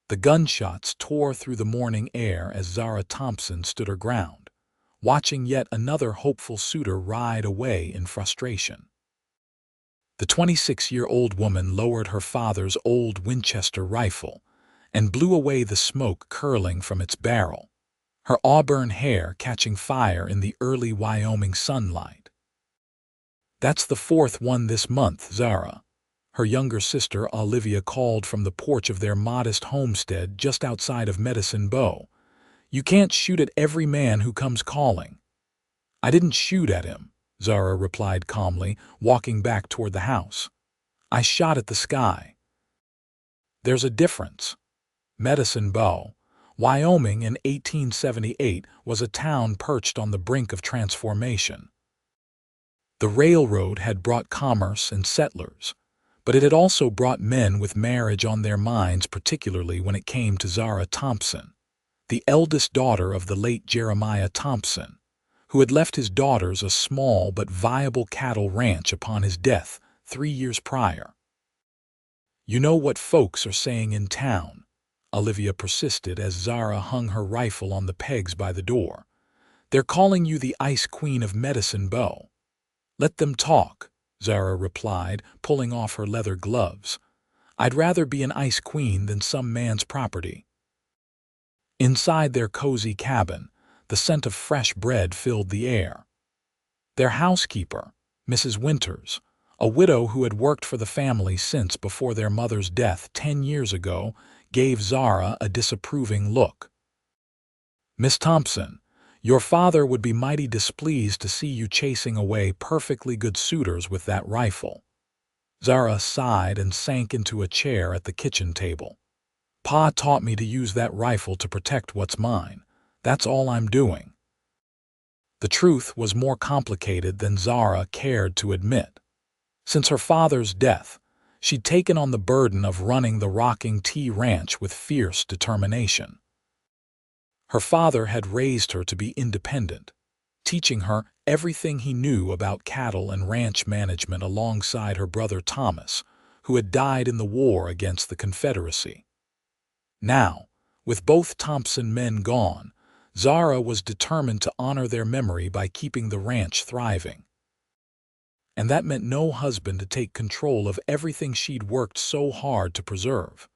The gunshots tore through the morning air as Zara Thompson stood her ground, watching yet another hopeful suitor ride away in frustration. The 26-year-old woman lowered her father's old Winchester rifle and blew away the smoke curling from its barrel, her auburn hair catching fire in the early Wyoming sunlight. "That's the fourth one this month, Zara," her younger sister Olivia called from the porch of their modest homestead just outside of Medicine Bow. "You can't shoot at every man who comes calling." "I didn't shoot at him," Zara replied calmly, walking back toward the house. "I shot at the sky." "There's a difference." Medicine Bow, Wyoming in 1878 was a town perched on the brink of transformation. The railroad had brought commerce and settlers, but it had also brought men with marriage on their minds, particularly when it came to Zara Thompson, the eldest daughter of the late Jeremiah Thompson, who had left his daughters a small but viable cattle ranch upon his death 3 years prior. "You know what folks are saying in town," Olivia persisted as Zara hung her rifle on the pegs by the door. "They're calling you the Ice Queen of Medicine Bow." "Let them talk," Zara replied, pulling off her leather gloves. "I'd rather be an ice queen than some man's property." Inside their cozy cabin, the scent of fresh bread filled the air. Their housekeeper, Mrs. Winters, a widow who had worked for the family since before their mother's death 10 years ago, gave Zara a disapproving look. "Miss Thompson, your father would be mighty displeased to see you chasing away perfectly good suitors with that rifle." Zara sighed and sank into a chair at the kitchen table. "Pa taught me to use that rifle to protect what's mine. That's all I'm doing." The truth was more complicated than Zara cared to admit. Since her father's death, she'd taken on the burden of running the Rocking T Ranch with fierce determination. Her father had raised her to be independent, teaching her everything he knew about cattle and ranch management alongside her brother Thomas, who had died in the war against the Confederacy. Now, with both Thompson men gone, Zara was determined to honor their memory by keeping the ranch thriving. And that meant no husband to take control of everything she'd worked so hard to preserve.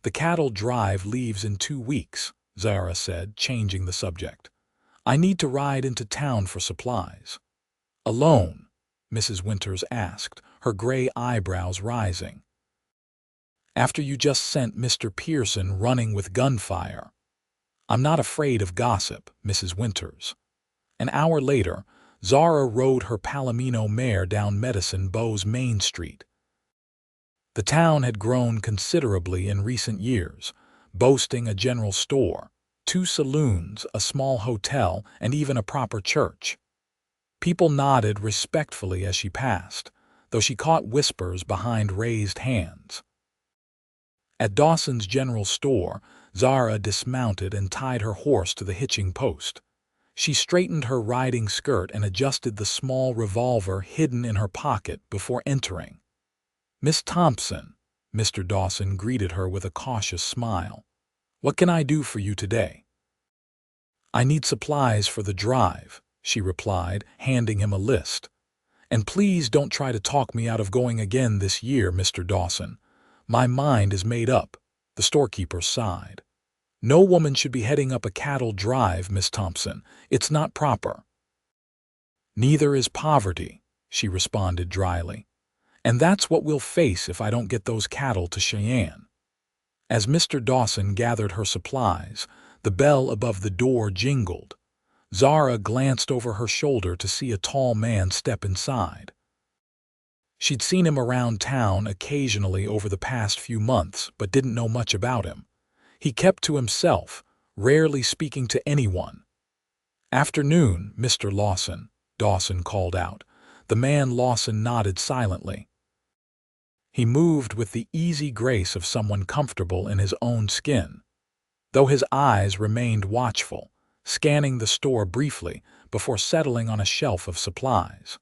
"The cattle drive leaves in 2 weeks, Zara said, changing the subject. "I need to ride into town for supplies." "Alone?" Mrs. Winters asked, her gray eyebrows rising. "After you just sent Mr. Pearson running with gunfire." "I'm not afraid of gossip, Mrs. Winters." An hour later, Zara rode her Palomino mare down Medicine Bow's Main Street. The town had grown considerably in recent years, boasting a general store, 2 saloons, a small hotel, and even a proper church. People nodded respectfully as she passed, though she caught whispers behind raised hands. At Dawson's General Store, Zara dismounted and tied her horse to the hitching post. She straightened her riding skirt and adjusted the small revolver hidden in her pocket before entering. "Miss Thompson," Mr. Dawson greeted her with a cautious smile. "What can I do for you today?" "I need supplies for the drive," she replied, handing him a list. "And please don't try to talk me out of going again this year, Mr. Dawson. My mind is made up," the storekeeper sighed. "No woman should be heading up a cattle drive, Miss Thompson. It's not proper." "Neither is poverty," she responded dryly. "And that's what we'll face if I don't get those cattle to Cheyenne." As Mr. Dawson gathered her supplies, the bell above the door jingled. Zara glanced over her shoulder to see a tall man step inside. She'd seen him around town occasionally over the past few months, but didn't know much about him. He kept to himself, rarely speaking to anyone. "Afternoon, Mr. Lawson," Dawson called out. The man Lawson nodded silently. He moved with the easy grace of someone comfortable in his own skin, though his eyes remained watchful, scanning the store briefly before settling on a shelf of supplies.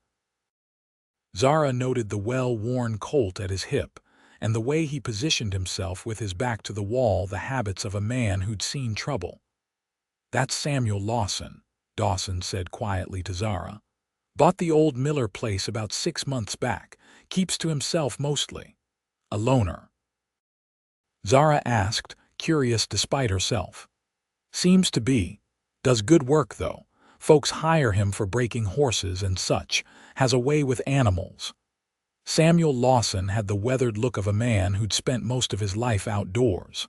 Zara noted the well-worn Colt at his hip and the way he positioned himself with his back to the wall, the habits of a man who'd seen trouble. "That's Samuel Lawson," Dawson said quietly to Zara. "Bought the old Miller place about 6 months back. Keeps to himself mostly. A loner." Zara asked, curious despite herself. "Seems to be. Does good work, though. Folks hire him for breaking horses and such. Has a way with animals." Samuel Lawson had the weathered look of a man who'd spent most of his life outdoors.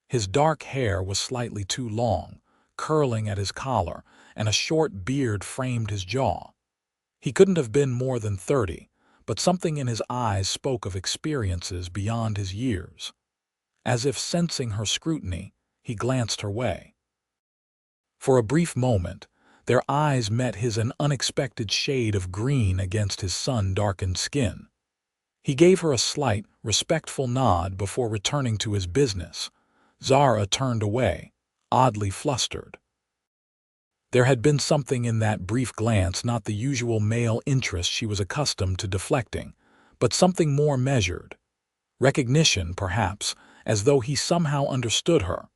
His dark hair was slightly too long, curling at his collar, and a short beard framed his jaw. He couldn't have been more than 30, but something in his eyes spoke of experiences beyond his years. As if sensing her scrutiny, he glanced her way. For a brief moment, their eyes met his, an unexpected shade of green against his sun-darkened skin. He gave her a slight, respectful nod before returning to his business. Zara turned away, oddly flustered. There had been something in that brief glance, not the usual male interest she was accustomed to deflecting, but something more measured. Recognition, perhaps, as though he somehow understood her.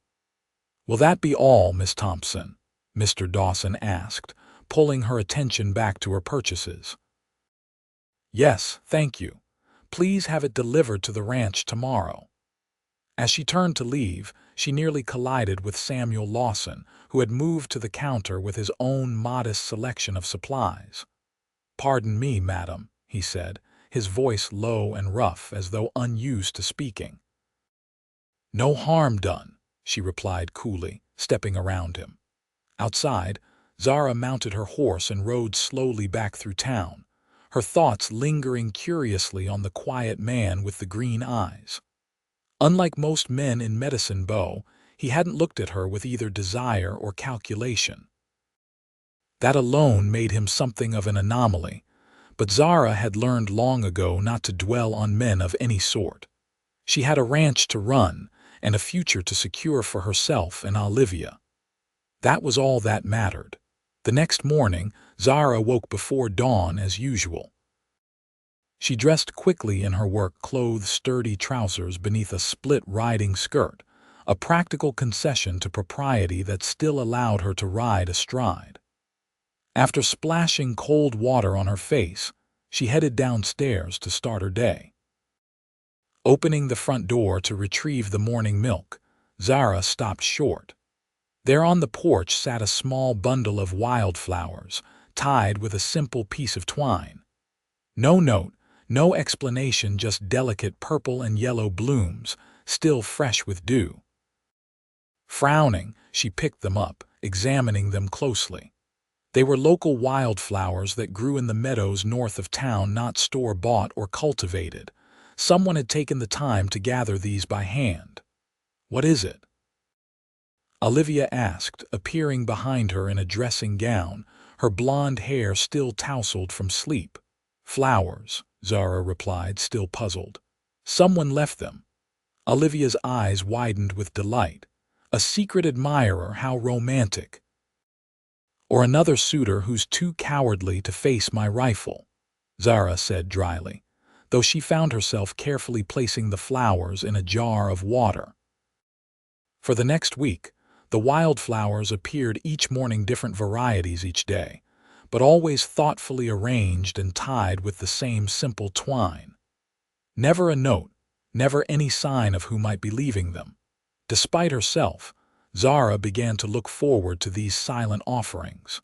"Will that be all, Miss Thompson?" Mr. Dawson asked, pulling her attention back to her purchases. "Yes, thank you. Please have it delivered to the ranch tomorrow." As she turned to leave, she nearly collided with Samuel Lawson, who had moved to the counter with his own modest selection of supplies. "Pardon me, madam," he said, his voice low and rough as though unused to speaking. "No harm done," she replied coolly, stepping around him. Outside, Zara mounted her horse and rode slowly back through town, her thoughts lingering curiously on the quiet man with the green eyes. Unlike most men in Medicine Bow, he hadn't looked at her with either desire or calculation. That alone made him something of an anomaly, but Zara had learned long ago not to dwell on men of any sort. She had a ranch to run and a future to secure for herself and Olivia. That was all that mattered. The next morning, Zara woke before dawn as usual. She dressed quickly in her work clothes, sturdy trousers beneath a split riding skirt, a practical concession to propriety that still allowed her to ride astride. After splashing cold water on her face, she headed downstairs to start her day. Opening the front door to retrieve the morning milk, Zara stopped short. There on the porch sat a small bundle of wildflowers, tied with a simple piece of twine. No note, no explanation, just delicate purple and yellow blooms, still fresh with dew. Frowning, she picked them up, examining them closely. They were local wildflowers that grew in the meadows north of town, not store-bought or cultivated. Someone had taken the time to gather these by hand. "What is it?" Olivia asked, appearing behind her in a dressing gown, her blonde hair still tousled from sleep. "Flowers," Zara replied, still puzzled. "Someone left them." Olivia's eyes widened with delight. "A secret admirer, how romantic." "Or another suitor who's too cowardly to face my rifle," Zara said dryly, though she found herself carefully placing the flowers in a jar of water. For the next week, the wildflowers appeared each morning, different varieties each day, but always thoughtfully arranged and tied with the same simple twine. Never a note, never any sign of who might be leaving them. Despite herself, Zara began to look forward to these silent offerings.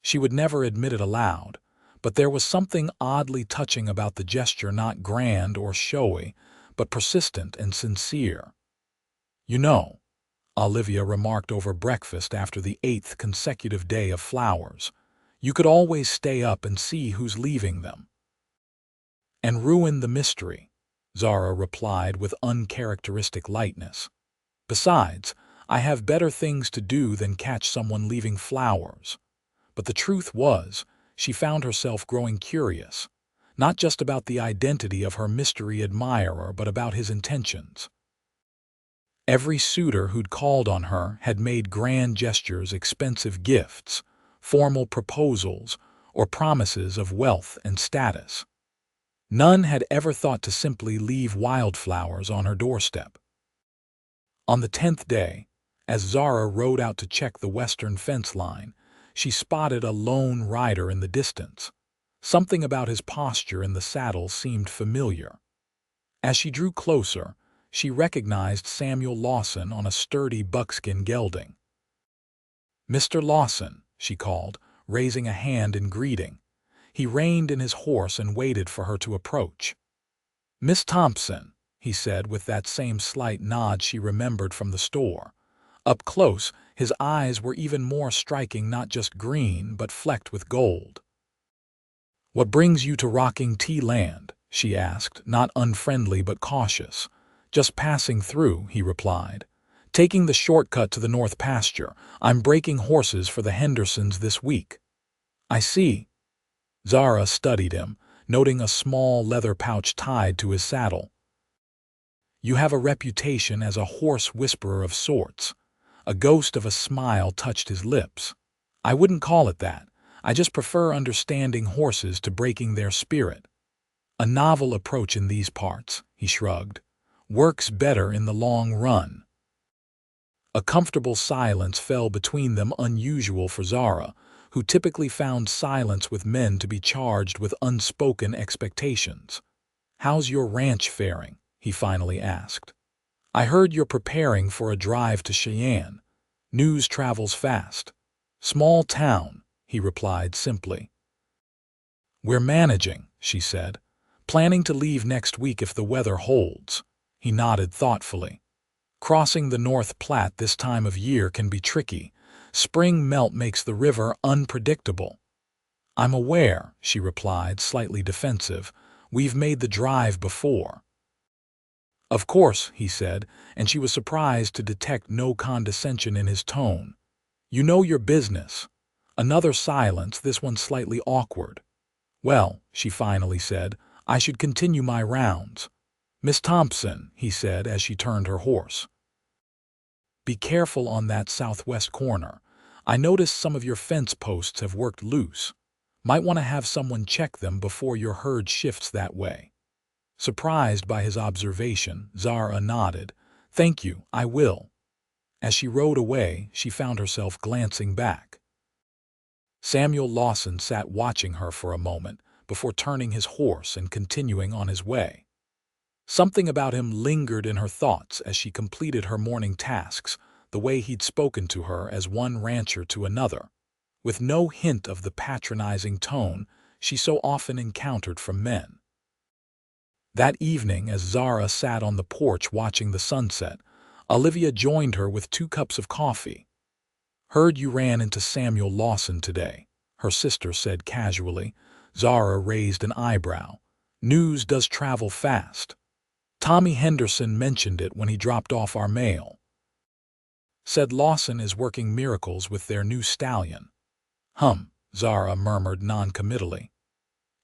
She would never admit it aloud, but there was something oddly touching about the gesture, not grand or showy, but persistent and sincere. "You know," Olivia remarked over breakfast after the 8th consecutive day of flowers, "you could always stay up and see who's leaving them." "And ruin the mystery," Zara replied with uncharacteristic lightness. "Besides, I have better things to do than catch someone leaving flowers." But the truth was, she found herself growing curious, not just about the identity of her mystery admirer, but about his intentions. Every suitor who'd called on her had made grand gestures, expensive gifts, formal proposals, or promises of wealth and status. None had ever thought to simply leave wildflowers on her doorstep. On the 10th day, as Zara rode out to check the western fence line, she spotted a lone rider in the distance. Something about his posture in the saddle seemed familiar. As she drew closer, she recognized Samuel Lawson on a sturdy buckskin gelding. "Mr. Lawson," she called, raising a hand in greeting. He reined in his horse and waited for her to approach. "Miss Thompson," he said with that same slight nod she remembered from the store. Up close, his eyes were even more striking, not just green, but flecked with gold. "What brings you to Rocking Tea Land?" she asked, not unfriendly but cautious. "Just passing through," he replied. "Taking the shortcut to the north pasture. I'm breaking horses for the Hendersons this week." "I see." Zara studied him, noting a small leather pouch tied to his saddle. "You have a reputation as a horse whisperer of sorts." A ghost of a smile touched his lips. "I wouldn't call it that. I just prefer understanding horses to breaking their spirit. A novel approach in these parts," he shrugged. "Works better in the long run." A comfortable silence fell between them, unusual for Zara, who typically found silence with men to be charged with unspoken expectations. "How's your ranch faring?" he finally asked. "I heard you're preparing for a drive to Cheyenne. News travels fast." "Small town," he replied simply. "We're managing," she said. "Planning to leave next week if the weather holds." He nodded thoughtfully. "Crossing the North Platte this time of year can be tricky. Spring melt makes the river unpredictable." "I'm aware," she replied, slightly defensive. "We've made the drive before." "Of course," he said, and she was surprised to detect no condescension in his tone. "You know your business." Another silence, this one slightly awkward. "Well," she finally said, "I should continue my rounds." "Miss Thompson," he said as she turned her horse. "Be careful on that southwest corner. I noticed some of your fence posts have worked loose. Might want to have someone check them before your herd shifts that way." Surprised by his observation, Zara nodded. "Thank you, I will." As she rode away, she found herself glancing back. Samuel Lawson sat watching her for a moment before turning his horse and continuing on his way. Something about him lingered in her thoughts as she completed her morning tasks, the way he'd spoken to her as one rancher to another, with no hint of the patronizing tone she so often encountered from men. That evening, as Zara sat on the porch watching the sunset, Olivia joined her with 2 cups of coffee. "Heard you ran into Samuel Lawson today," her sister said casually. Zara raised an eyebrow. "News does travel fast. Tommy Henderson mentioned it when he dropped off our mail. Said Lawson is working miracles with their new stallion." Zara murmured noncommittally.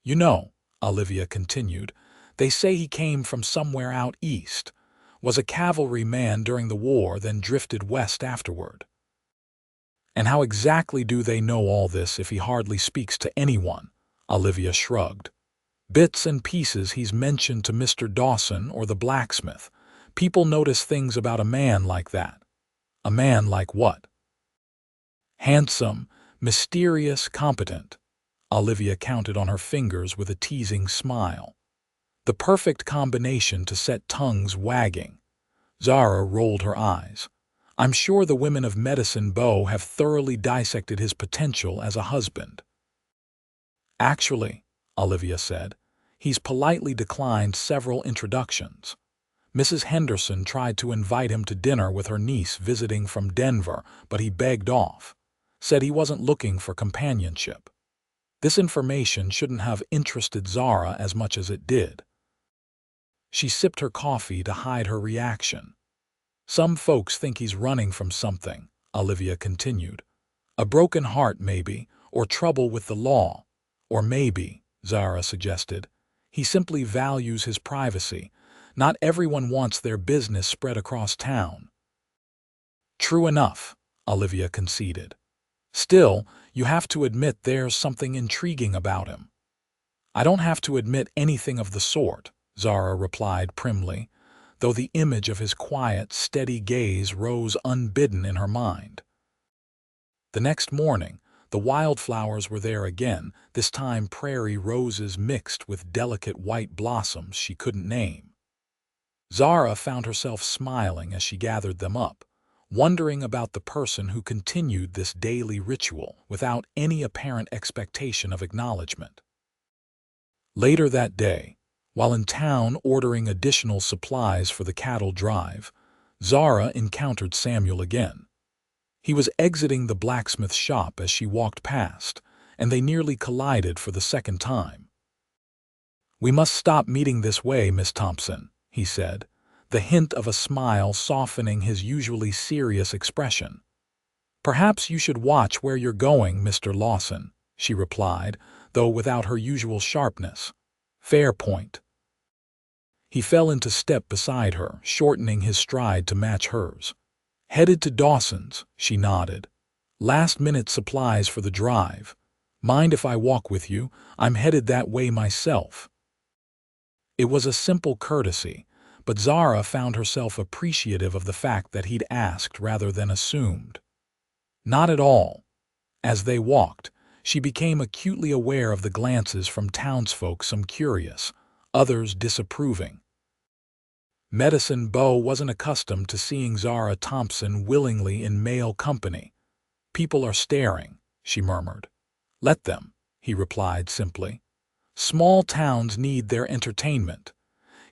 "You know," Olivia continued, "they say he came from somewhere out east, was a cavalry man during the war, then drifted west afterward." "And how exactly do they know all this if he hardly speaks to anyone?" Olivia shrugged. "Bits and pieces he's mentioned to Mr. Dawson or the blacksmith. People notice things about a man like that." "A man like what?" "Handsome, mysterious, competent." Olivia counted on her fingers with a teasing smile. "The perfect combination to set tongues wagging." Zara rolled her eyes. "I'm sure the women of Medicine Bow have thoroughly dissected his potential as a husband." "Actually," Olivia said, "he's politely declined several introductions. Mrs. Henderson tried to invite him to dinner with her niece visiting from Denver, but he begged off. Said he wasn't looking for companionship." This information shouldn't have interested Zara as much as it did. She sipped her coffee to hide her reaction. "Some folks think he's running from something," Olivia continued. "A broken heart, maybe, or trouble with the law. Or maybe," Zara suggested, "he simply values his privacy. Not everyone wants their business spread across town." "True enough," Olivia conceded. "Still, you have to admit there's something intriguing about him." I don't have to admit anything of the sort, Zara replied primly, though the image of his quiet, steady gaze rose unbidden in her mind. The next morning, the wildflowers were there again, this time prairie roses mixed with delicate white blossoms she couldn't name. Zara found herself smiling as she gathered them up, wondering about the person who continued this daily ritual without any apparent expectation of acknowledgement. Later that day, while in town ordering additional supplies for the cattle drive, Zara encountered Samuel again. He was exiting the blacksmith shop as she walked past, and they nearly collided for the second time. "We must stop meeting this way, Miss Thompson," he said, the hint of a smile softening his usually serious expression. "Perhaps you should watch where you're going, Mr. Lawson," she replied, though without her usual sharpness. "Fair point." He fell into step beside her, shortening his stride to match hers. "Headed to Dawson's," she nodded. "Last-minute supplies for the drive. Mind if I walk with you? I'm headed that way myself." It was a simple courtesy, but Zara found herself appreciative of the fact that he'd asked rather than assumed. Not at all. As they walked, she became acutely aware of the glances from townsfolk, some curious, others disapproving. Medicine Bow wasn't accustomed to seeing Zara Thompson willingly in male company. "People are staring," she murmured. "Let them," he replied simply. "Small towns need their entertainment."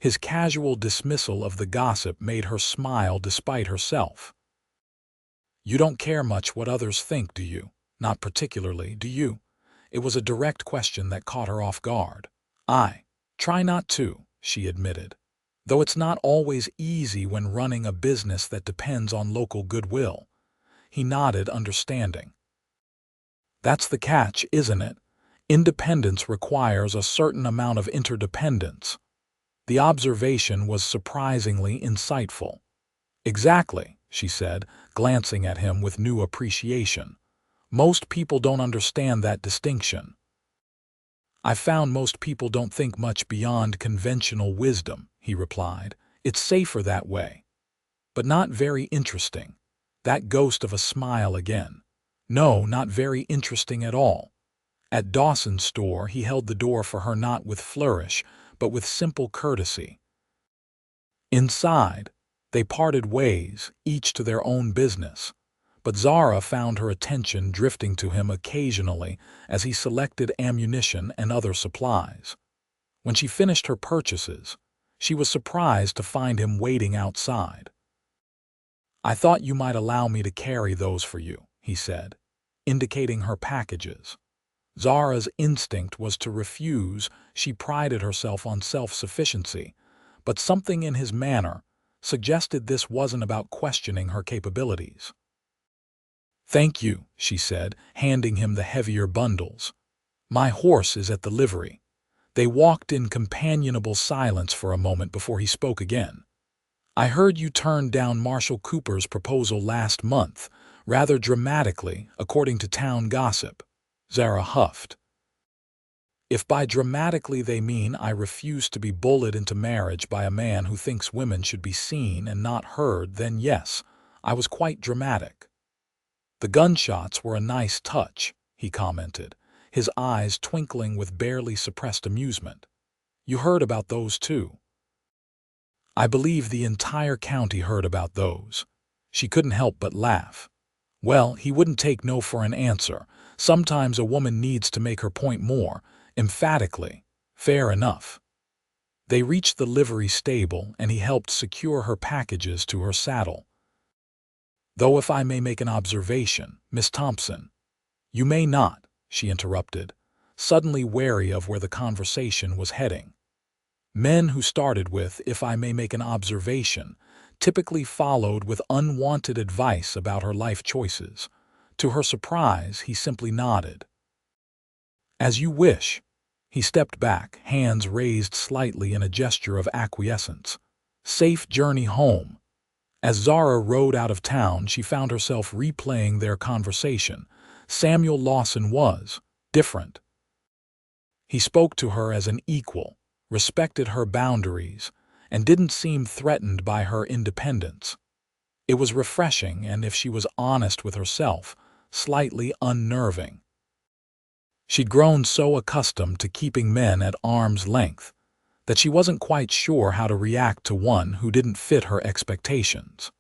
His casual dismissal of the gossip made her smile despite herself. "You don't care much what others think, do you? Not particularly, do you?" It was a direct question that caught her off guard. "I try not to," she admitted, "though it's not always easy when running a business that depends on local goodwill." He nodded, understanding. "That's the catch, isn't it? Independence requires a certain amount of interdependence." The observation was surprisingly insightful. "Exactly," she said, glancing at him with new appreciation. "Most people don't understand that distinction." "I've found most people don't think much beyond conventional wisdom," he replied. "It's safer that way." "But not very interesting." That ghost of a smile again. "No, not very interesting at all." At Dawson's store, he held the door for her not with flourish, but with simple courtesy. Inside, they parted ways, each to their own business, but Zara found her attention drifting to him occasionally as he selected ammunition and other supplies. When she finished her purchases, she was surprised to find him waiting outside. "I thought you might allow me to carry those for you," he said, indicating her packages. Zara's instinct was to refuse. She prided herself on self-sufficiency, but something in his manner suggested this wasn't about questioning her capabilities. "Thank you," she said, handing him the heavier bundles. "My horse is at the livery." They walked in companionable silence for a moment before he spoke again. "I heard you turned down Marshall Cooper's proposal last month, rather dramatically, according to town gossip." Zara huffed. "If by dramatically they mean I refuse to be bullied into marriage by a man who thinks women should be seen and not heard, then yes, I was quite dramatic." "The gunshots were a nice touch," he commented, his eyes twinkling with barely suppressed amusement. "You heard about those too?" "I believe the entire county heard about those." She couldn't help but laugh. Well, he wouldn't take no for an answer. Sometimes a woman needs to make her point more emphatically. Fair enough. They reached the livery stable, and he helped secure her packages to her saddle. "Though if I may make an observation, Miss Thompson—" "You may not," she interrupted, suddenly wary of where the conversation was heading. Men who started with, "if I may make an observation," typically followed with unwanted advice about her life choices. To her surprise, he simply nodded. "As you wish." He stepped back, hands raised slightly in a gesture of acquiescence. "Safe journey home." As Zara rode out of town, she found herself replaying their conversation. Samuel Lawson was different. He spoke to her as an equal, respected her boundaries, and didn't seem threatened by her independence. It was refreshing and, if she was honest with herself, slightly unnerving. She'd grown so accustomed to keeping men at arm's length that she wasn't quite sure how to react to one who didn't fit her expectations.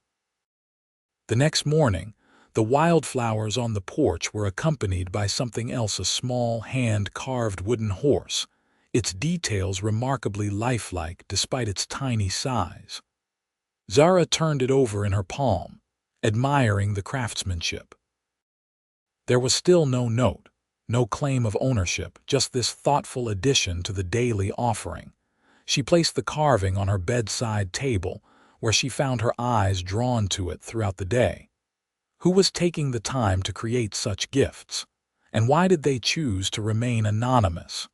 The next morning, the wildflowers on the porch were accompanied by something else, a small, hand-carved wooden horse, its details remarkably lifelike despite its tiny size. Zara turned it over in her palm, admiring the craftsmanship. There was still no note, no claim of ownership, just this thoughtful addition to the daily offering. She placed the carving on her bedside table, where she found her eyes drawn to it throughout the day. Who was taking the time to create such gifts? And why did they choose to remain anonymous?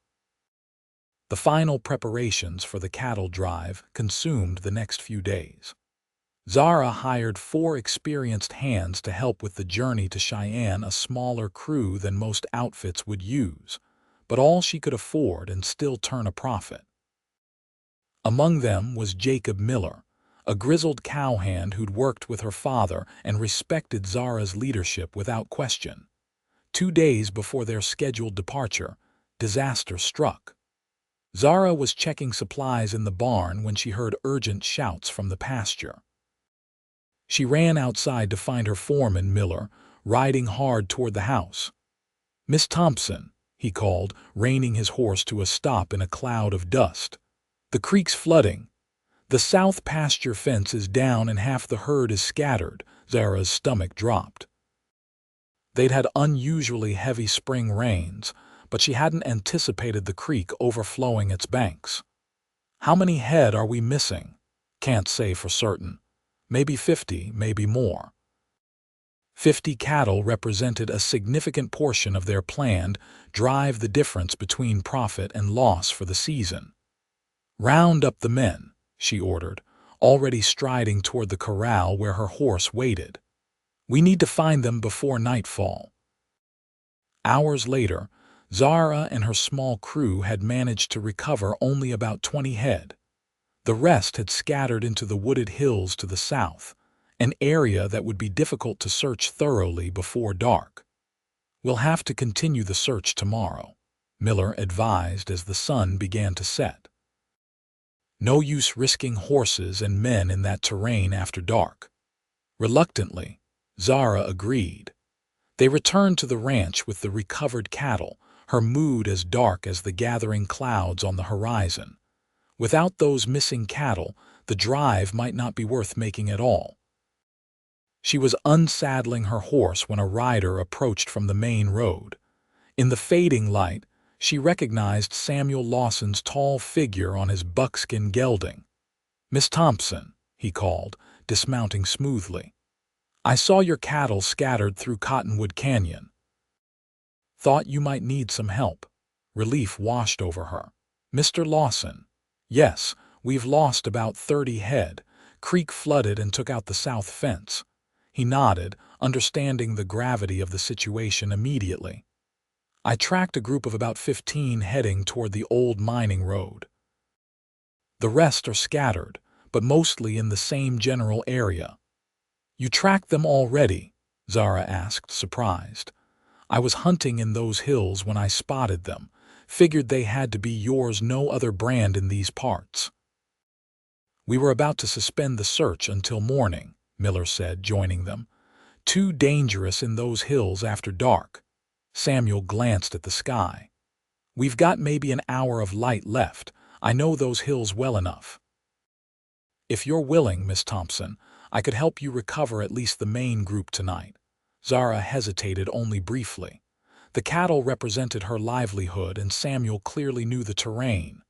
The final preparations for the cattle drive consumed the next few days. Zara hired 4 experienced hands to help with the journey to Cheyenne, a smaller crew than most outfits would use, but all she could afford and still turn a profit. Among them was Jacob Miller, a grizzled cowhand who'd worked with her father and respected Zara's leadership without question. 2 days before their scheduled departure, disaster struck. Zara was checking supplies in the barn when she heard urgent shouts from the pasture. She ran outside to find her foreman, Miller, riding hard toward the house. "Miss Thompson," he called, reining his horse to a stop in a cloud of dust. "The creek's flooding. The south pasture fence is down and half the herd is scattered." Zara's stomach dropped. They'd had unusually heavy spring rains, but she hadn't anticipated the creek overflowing its banks. "How many head are we missing?" "Can't say for certain. Maybe 50, maybe more." 50 cattle represented a significant portion of their planned drive, the difference between profit and loss for the season. "Round up the men," she ordered, already striding toward the corral where her horse waited. "We need to find them before nightfall." Hours later, Zara and her small crew had managed to recover only about 20 head. The rest had scattered into the wooded hills to the south, an area that would be difficult to search thoroughly before dark. "We'll have to continue the search tomorrow," Miller advised as the sun began to set. "No use risking horses and men in that terrain after dark." Reluctantly, Zara agreed. They returned to the ranch with the recovered cattle, her mood as dark as the gathering clouds on the horizon. Without those missing cattle, the drive might not be worth making at all. She was unsaddling her horse when a rider approached from the main road. In the fading light, she recognized Samuel Lawson's tall figure on his buckskin gelding. "Miss Thompson," he called, dismounting smoothly. "I saw your cattle scattered through Cottonwood Canyon. Thought you might need some help." Relief washed over her. "Mr. Lawson." "Yes, we've lost about 30 head. Creek flooded and took out the south fence." He nodded, understanding the gravity of the situation immediately. "I tracked a group of about 15 heading toward the old mining road. The rest are scattered, but mostly in the same general area." "You tracked them already?" Zara asked, surprised. "I was hunting in those hills when I spotted them. Figured they had to be yours, no other brand in these parts." "We were about to suspend the search until morning," Miller said, joining them. "Too dangerous in those hills after dark." Samuel glanced at the sky. "We've got maybe an hour of light left. I know those hills well enough." "If you're willing, Miss Thompson, I could help you recover at least the main group tonight." Zara hesitated only briefly. The cattle represented her livelihood, and Samuel clearly knew the terrain.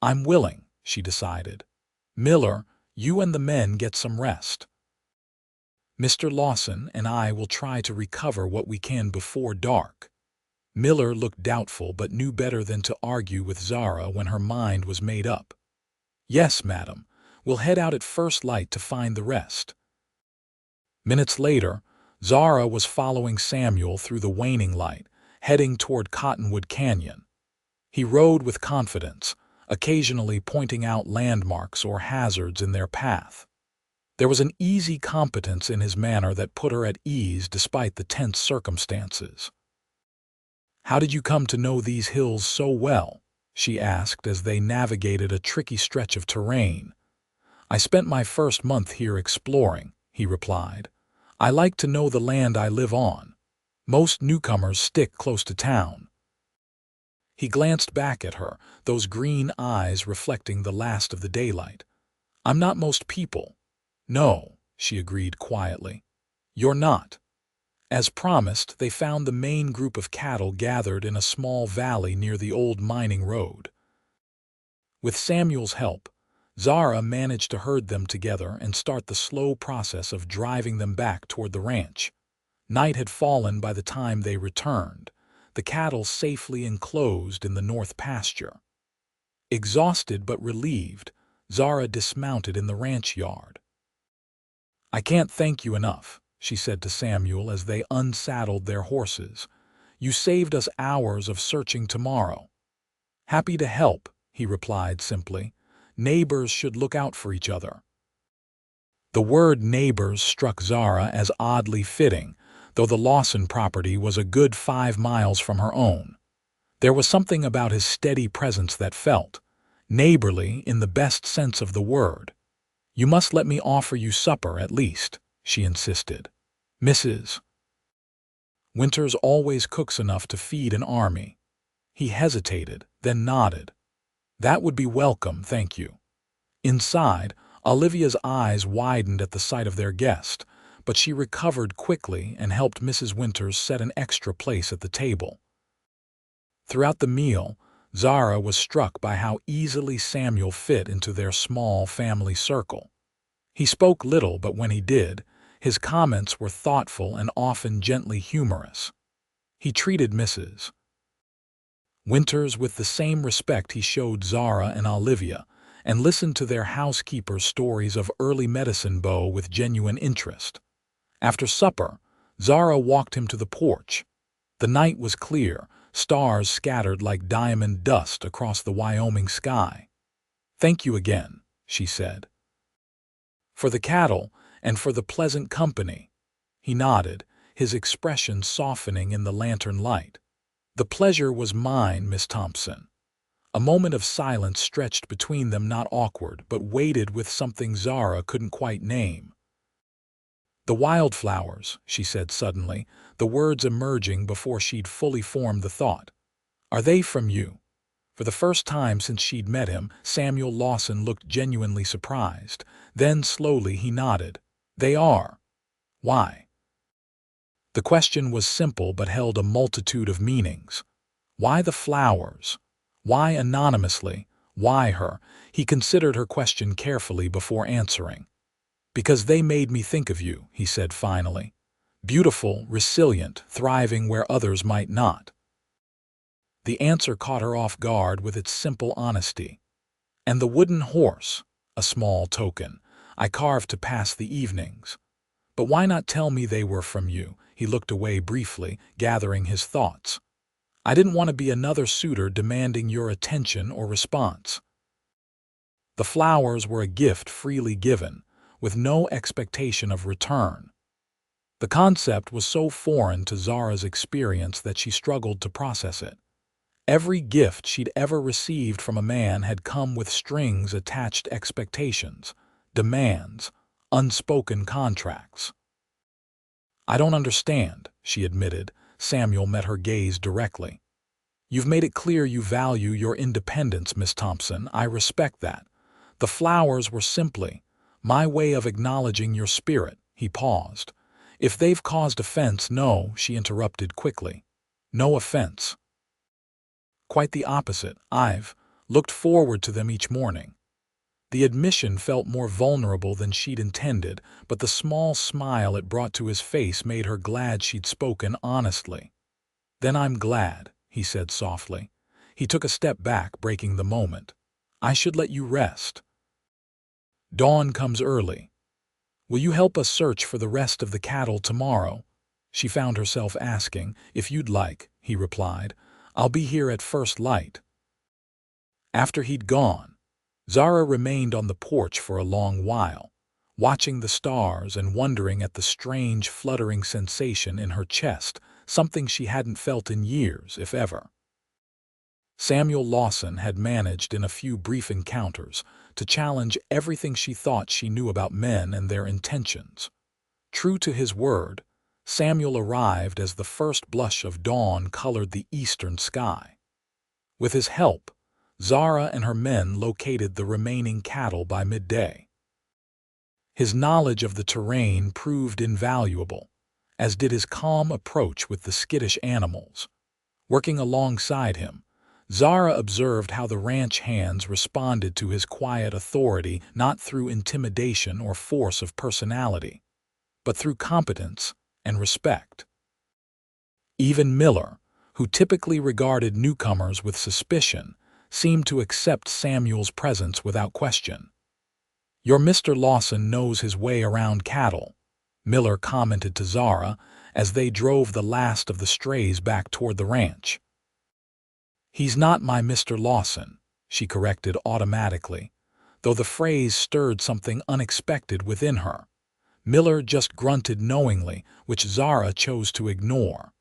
"I'm willing," she decided. "Miller, you and the men get some rest. Mr. Lawson and I will try to recover what we can before dark." Miller looked doubtful but knew better than to argue with Zara when her mind was made up. "Yes, madam. We'll head out at first light to find the rest." Minutes later, Zara was following Samuel through the waning light, heading toward Cottonwood Canyon. He rode with confidence, occasionally pointing out landmarks or hazards in their path. There was an easy competence in his manner that put her at ease despite the tense circumstances. "How did you come to know these hills so well?" she asked as they navigated a tricky stretch of terrain. "I spent my first month here exploring," he replied. "I like to know the land I live on. Most newcomers stick close to town." He glanced back at her, those green eyes reflecting the last of the daylight. "I'm not most people." "No," she agreed quietly. "You're not." As promised, they found the main group of cattle gathered in a small valley near the old mining road. With Samuel's help, Zara managed to herd them together and start the slow process of driving them back toward the ranch. Night had fallen by the time they returned, the cattle safely enclosed in the north pasture. Exhausted but relieved, Zara dismounted in the ranch yard. "I can't thank you enough," she said to Samuel as they unsaddled their horses. "You saved us hours of searching tomorrow." "Happy to help," he replied simply. "Neighbors should look out for each other." The word neighbors struck Zara as oddly fitting, though the Lawson property was a good 5 miles from her own. There was something about his steady presence that felt neighborly in the best sense of the word. "You must let me offer you supper at least," she insisted. "Mrs. Winters always cooks enough to feed an army." He hesitated, then nodded. "That would be welcome, thank you." Inside, Olivia's eyes widened at the sight of their guest, but she recovered quickly and helped Mrs. Winters set an extra place at the table. Throughout the meal, Zara was struck by how easily Samuel fit into their small family circle. He spoke little, but when he did, his comments were thoughtful and often gently humorous. He treated Mrs. Winters with the same respect he showed Zara and Olivia, and listened to their housekeeper's stories of early medicine bow with genuine interest. After supper, Zara walked him to the porch. The night was clear, stars scattered like diamond dust across the Wyoming sky. "Thank you again," she said. "For the cattle and for the pleasant company." He nodded, his expression softening in the lantern light. "The pleasure was mine, Miss Thompson." A moment of silence stretched between them, not awkward, but weighted with something Zara couldn't quite name. "The Wildflowers," she said suddenly, the words emerging before she'd fully formed the thought. "Are they from you?" For the first time since she'd met him, Samuel Lawson looked genuinely surprised. Then slowly he nodded. "They are." "Why?" The question was simple but held a multitude of meanings. Why the flowers? Why anonymously? Why her? He considered her question carefully before answering. "Because they made me think of you," he said finally. "Beautiful, resilient, thriving where others might not." The answer caught her off guard with its simple honesty. "And the wooden horse, a small token, I carved to pass the evenings." "But why not tell me they were from you?" He looked away briefly, gathering his thoughts. "I didn't want to be another suitor demanding your attention or response." The flowers were a gift freely given, with no expectation of return. The concept was so foreign to Zara's experience that she struggled to process it. Every gift she'd ever received from a man had come with strings attached, expectations, demands, unspoken contracts. "I don't understand," she admitted. Samuel met her gaze directly. "You've made it clear you value your independence, Miss Thompson. I respect that. The flowers were simply my way of acknowledging your spirit." He paused. "If they've caused offense—" "No," she interrupted quickly. "No offense. Quite the opposite. I've looked forward to them each morning." The admission felt more vulnerable than she'd intended, but the small smile it brought to his face made her glad she'd spoken honestly. "Then I'm glad," he said softly. He took a step back, breaking the moment. "I should let you rest. Dawn comes early. Will you help us search for the rest of the cattle tomorrow?" She found herself asking. "If you'd like," he replied. "I'll be here at first light." After he'd gone, Zara remained on the porch for a long while, watching the stars and wondering at the strange fluttering sensation in her chest, something she hadn't felt in years, if ever. Samuel Lawson had managed in a few brief encounters to challenge everything she thought she knew about men and their intentions. True to his word, Samuel arrived as the first blush of dawn colored the eastern sky. With his help, Zara and her men located the remaining cattle by midday. His knowledge of the terrain proved invaluable, as did his calm approach with the skittish animals. Working alongside him, Zara observed how the ranch hands responded to his quiet authority not through intimidation or force of personality, but through competence and respect. Even Miller, who typically regarded newcomers with suspicion, seemed to accept Samuel's presence without question. "Your Mr. Lawson knows his way around cattle," Miller commented to Zara as they drove the last of the strays back toward the ranch. "He's not my Mr. Lawson," she corrected automatically, though the phrase stirred something unexpected within her. Miller just grunted knowingly, which Zara chose to ignore.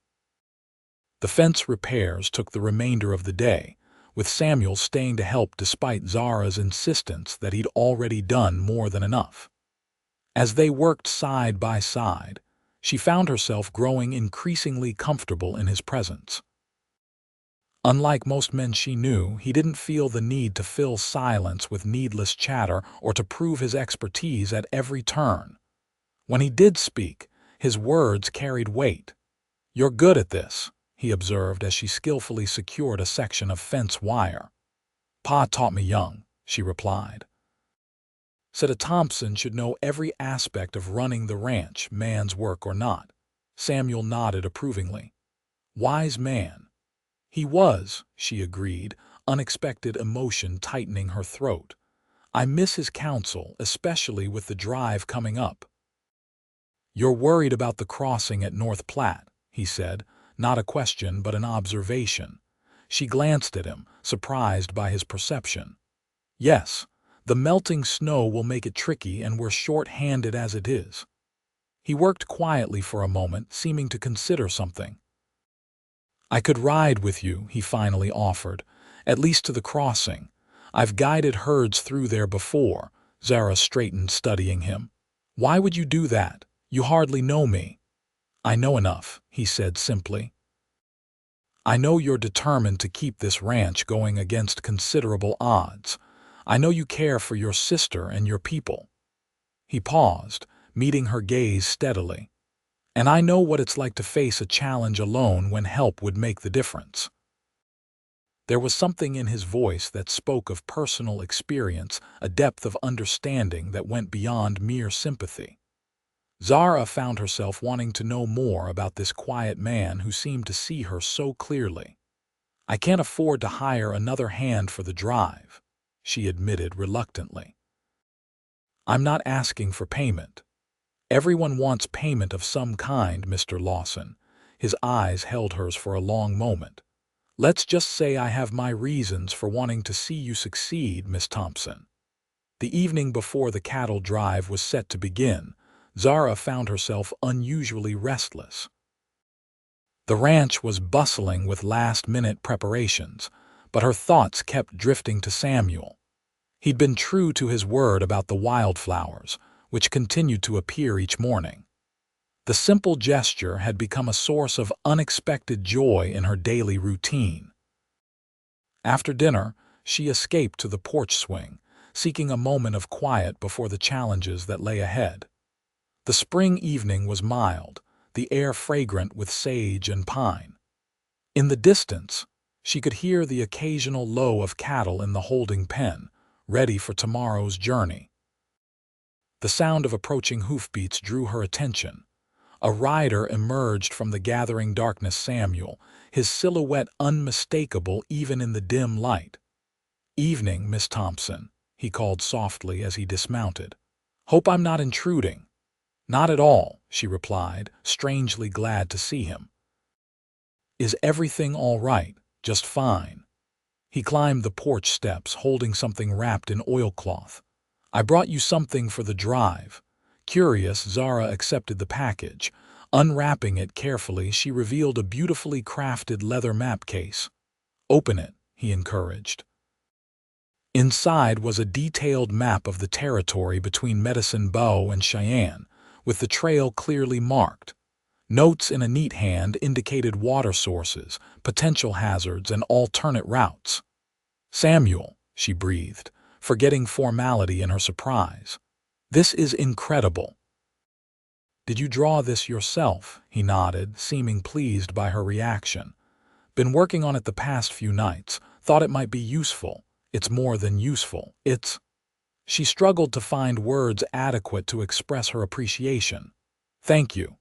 The fence repairs took the remainder of the day, with Samuel staying to help despite Zara's insistence that he'd already done more than enough. As they worked side by side, she found herself growing increasingly comfortable in his presence. Unlike most men she knew, he didn't feel the need to fill silence with needless chatter or to prove his expertise at every turn. When he did speak, his words carried weight. "You're good at this," he observed as she skillfully secured a section of fence wire. "Pa taught me young," she replied. Said a Thompson should know every aspect of running the ranch, man's work or not. Samuel nodded approvingly. "Wise man." "He was," she agreed, unexpected emotion tightening her throat. "I miss his counsel, especially with the drive coming up." "You're worried about the crossing at North Platte," he said, not a question but an observation. She glanced at him, surprised by his perception. "Yes, the melting snow will make it tricky and we're short-handed as it is." He worked quietly for a moment, seeming to consider something. "I could ride with you," he finally offered, "at least to the crossing. I've guided herds through there before." Zara straightened, studying him. "Why would you do that? You hardly know me." "I know enough," he said simply. "I know you're determined to keep this ranch going against considerable odds. I know you care for your sister and your people." He paused, meeting her gaze steadily. "And I know what it's like to face a challenge alone when help would make the difference." There was something in his voice that spoke of personal experience, a depth of understanding that went beyond mere sympathy. Zara found herself wanting to know more about this quiet man who seemed to see her so clearly. "I can't afford to hire another hand for the drive," she admitted reluctantly. "I'm not asking for payment." "Everyone wants payment of some kind, Mr. Lawson." His eyes held hers for a long moment. "Let's just say I have my reasons for wanting to see you succeed, Miss Thompson." The evening before the cattle drive was set to begin, Zara found herself unusually restless. The ranch was bustling with last-minute preparations, but her thoughts kept drifting to Samuel. He'd been true to his word about the wildflowers, which continued to appear each morning. The simple gesture had become a source of unexpected joy in her daily routine. After dinner, she escaped to the porch swing, seeking a moment of quiet before the challenges that lay ahead. The spring evening was mild, the air fragrant with sage and pine. In the distance, she could hear the occasional low of cattle in the holding pen, ready for tomorrow's journey. The sound of approaching hoofbeats drew her attention. A rider emerged from the gathering darkness. Samuel, his silhouette unmistakable even in the dim light. "Evening, Miss Thompson," he called softly as he dismounted. "Hope I'm not intruding." "Not at all," she replied, strangely glad to see him. "Is everything all right?" "Just fine." He climbed the porch steps, holding something wrapped in oilcloth. "I brought you something for the drive." Curious, Zara accepted the package. Unwrapping it carefully, she revealed a beautifully crafted leather map case. "Open it," he encouraged. Inside was a detailed map of the territory between Medicine Bow and Cheyenne, with the trail clearly marked. Notes in a neat hand indicated water sources, potential hazards, and alternate routes. "Samuel," she breathed, forgetting formality in her surprise. "This is incredible." "Did you draw this yourself?" He nodded, seeming pleased by her reaction. "Been working on it the past few nights. Thought it might be useful." "It's more than useful. It's—" She struggled to find words adequate to express her appreciation. "Thank you."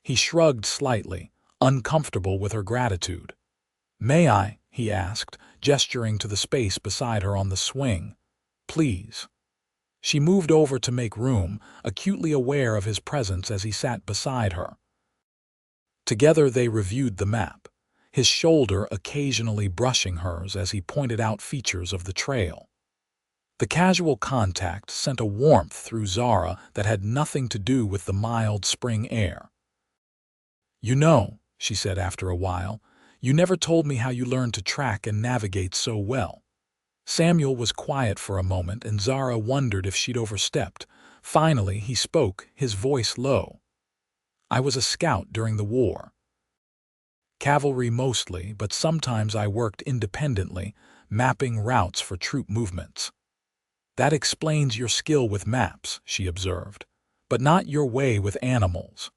He shrugged slightly, uncomfortable with her gratitude. "May I?" he asked, gesturing to the space beside her on the swing. "Please." She moved over to make room, acutely aware of his presence as he sat beside her. Together they reviewed the map, his shoulder occasionally brushing hers as he pointed out features of the trail. The casual contact sent a warmth through Zara that had nothing to do with the mild spring air. "You know," she said after a while, "you never told me how you learned to track and navigate so well." Samuel was quiet for a moment, and Zara wondered if she'd overstepped. Finally, he spoke, his voice low. "I was a scout during the war. Cavalry mostly, but sometimes I worked independently, mapping routes for troop movements." "That explains your skill with maps," she observed, "but not your way with animals."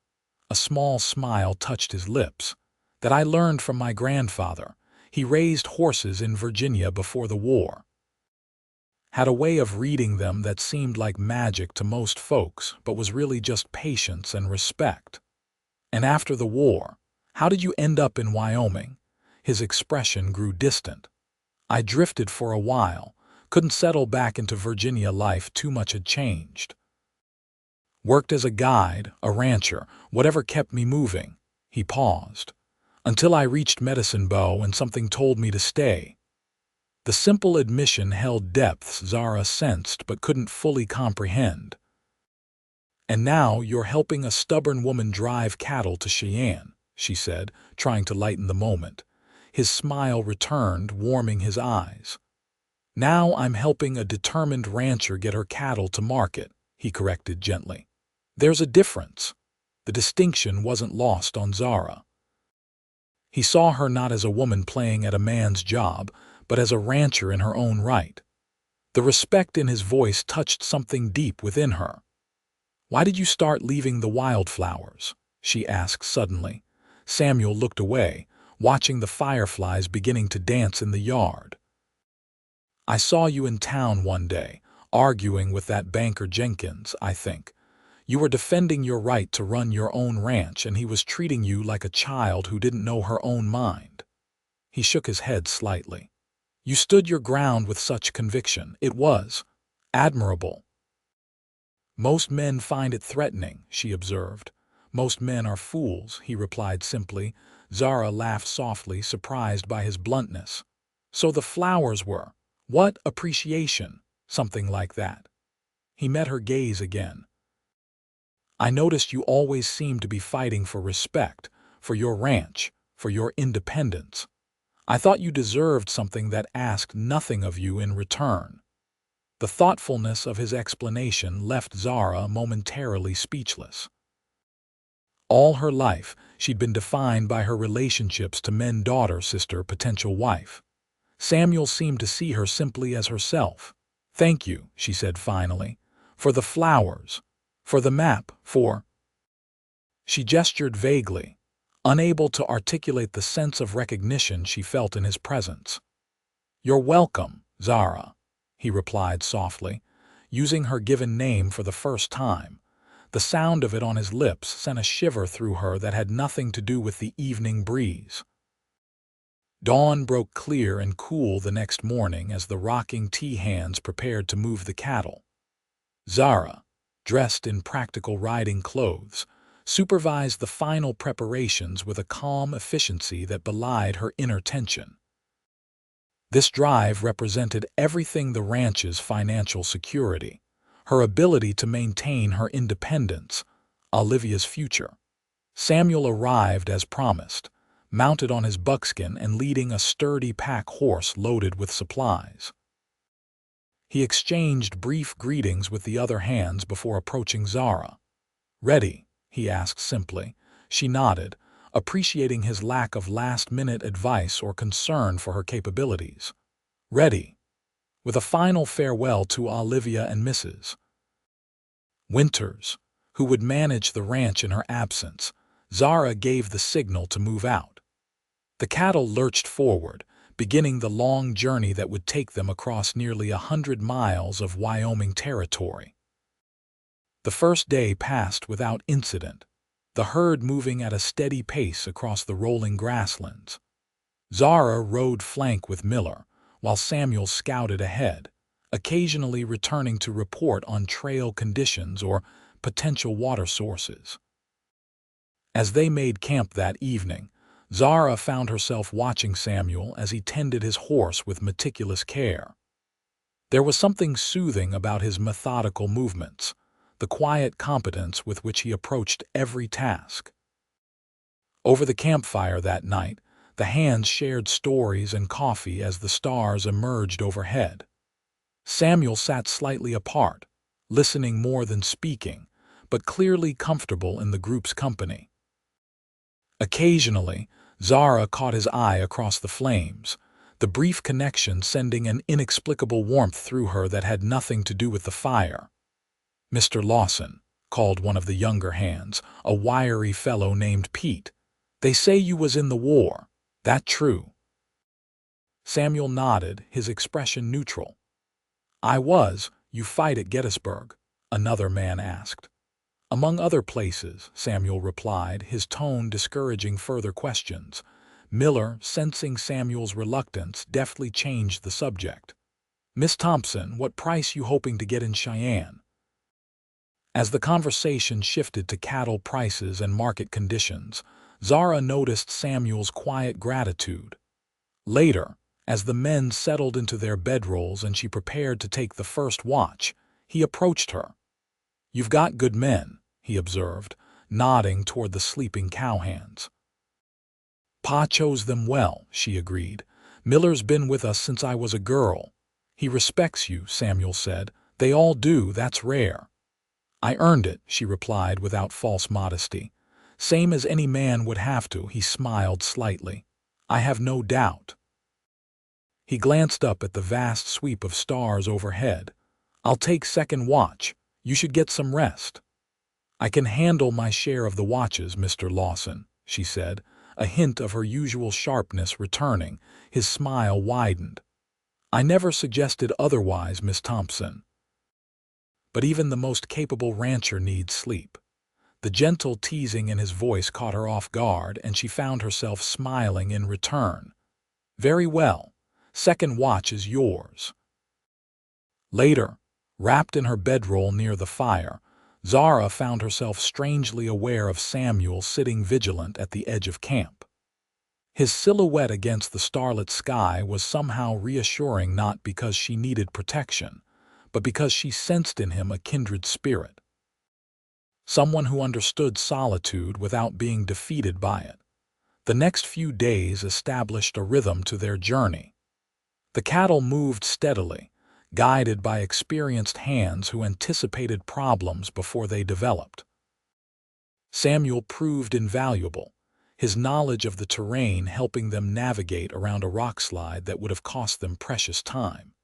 A small smile touched his lips. "That I learned from my grandfather. He raised horses in Virginia before the war. Had a way of reading them that seemed like magic to most folks, but was really just patience and respect." "And after the war, how did you end up in Wyoming?" His expression grew distant. "I drifted for a while. Couldn't settle back into Virginia life, too much had changed. Worked as a guide, a rancher, whatever kept me moving." He paused. "Until I reached Medicine Bow and something told me to stay." The simple admission held depths Zara sensed but couldn't fully comprehend. "And now you're helping a stubborn woman drive cattle to Cheyenne," she said, trying to lighten the moment. His smile returned, warming his eyes. "Now I'm helping a determined rancher get her cattle to market," he corrected gently. "There's a difference." The distinction wasn't lost on Zara. He saw her not as a woman playing at a man's job, but as a rancher in her own right. The respect in his voice touched something deep within her. "Why did you start leaving the Wildflowers?" she asked suddenly. Samuel looked away, watching the fireflies beginning to dance in the yard. "I saw you in town one day, arguing with that banker Jenkins, I think. You were defending your right to run your own ranch, and he was treating you like a child who didn't know her own mind." He shook his head slightly. "You stood your ground with such conviction. It was admirable." "Most men find it threatening," she observed. "Most men are fools," he replied simply. Zara laughed softly, surprised by his bluntness. "So the flowers were— what appreciation?" "Something like that." He met her gaze again. "I noticed you always seemed to be fighting for respect, for your ranch, for your independence. I thought you deserved something that asked nothing of you in return." The thoughtfulness of his explanation left Zara momentarily speechless. All her life, she'd been defined by her relationships to men, daughter, sister, potential wife. Samuel seemed to see her simply as herself. "Thank you," she said finally, "for the flowers, for the map, for—" She gestured vaguely, unable to articulate the sense of recognition she felt in his presence. "You're welcome, Zara," he replied softly, using her given name for the first time. The sound of it on his lips sent a shiver through her that had nothing to do with the evening breeze. Dawn broke clear and cool the next morning as the rocking tea hands prepared to move the cattle. Zara, dressed in practical riding clothes, supervised the final preparations with a calm efficiency that belied her inner tension. This drive represented everything: the ranch's financial security, her ability to maintain her independence, Olivia's future. Samuel arrived as promised, mounted on his buckskin and leading a sturdy pack horse loaded with supplies. He exchanged brief greetings with the other hands before approaching Zara. "Ready?" he asked simply. She nodded, appreciating his lack of last-minute advice or concern for her capabilities. "Ready." With a final farewell to Olivia and Mrs. Winters, who would manage the ranch in her absence, Zara gave the signal to move out. The cattle lurched forward, beginning the long journey that would take them across nearly 100 miles of Wyoming territory. The first day passed without incident, the herd moving at a steady pace across the rolling grasslands. Zara rode flank with Miller, while Samuel scouted ahead, occasionally returning to report on trail conditions or potential water sources. As they made camp that evening, Zara found herself watching Samuel as he tended his horse with meticulous care. There was something soothing about his methodical movements, the quiet competence with which he approached every task. Over the campfire that night, the hands shared stories and coffee as the stars emerged overhead. Samuel sat slightly apart, listening more than speaking, but clearly comfortable in the group's company. Occasionally, Zara caught his eye across the flames, the brief connection sending an inexplicable warmth through her that had nothing to do with the fire. "Mr. Lawson," called one of the younger hands, a wiry fellow named Pete. "They say you was in the war. That true?" Samuel nodded, his expression neutral. "I was. You fight at Gettysburg?" another man asked. "Among other places," Samuel replied, his tone discouraging further questions. Miller, sensing Samuel's reluctance, deftly changed the subject. "Miss Thompson, what price you hoping to get in Cheyenne?" As the conversation shifted to cattle prices and market conditions, Zara noticed Samuel's quiet gratitude. Later, as the men settled into their bedrolls and she prepared to take the first watch, he approached her. "You've got good men," he observed, nodding toward the sleeping cowhands. "Pa chose them well," she agreed. "Miller's been with us since I was a girl." "He respects you," Samuel said. "They all do, that's rare." "I earned it," she replied without false modesty. "Same as any man would have to," he smiled slightly. "I have no doubt." He glanced up at the vast sweep of stars overhead. "I'll take second watch. You should get some rest." "I can handle my share of the watches, Mr. Lawson," she said, a hint of her usual sharpness returning. His smile widened. "I never suggested otherwise, Miss Thompson. But even the most capable rancher needs sleep." The gentle teasing in his voice caught her off guard, and she found herself smiling in return. "Very well. Second watch is yours." Later, wrapped in her bedroll near the fire, Zara found herself strangely aware of Samuel sitting vigilant at the edge of camp. His silhouette against the starlit sky was somehow reassuring, not because she needed protection, but because she sensed in him a kindred spirit. Someone who understood solitude without being defeated by it. The next few days established a rhythm to their journey. The cattle moved steadily, guided by experienced hands who anticipated problems before they developed. Samuel proved invaluable, his knowledge of the terrain helping them navigate around a rockslide that would have cost them precious time,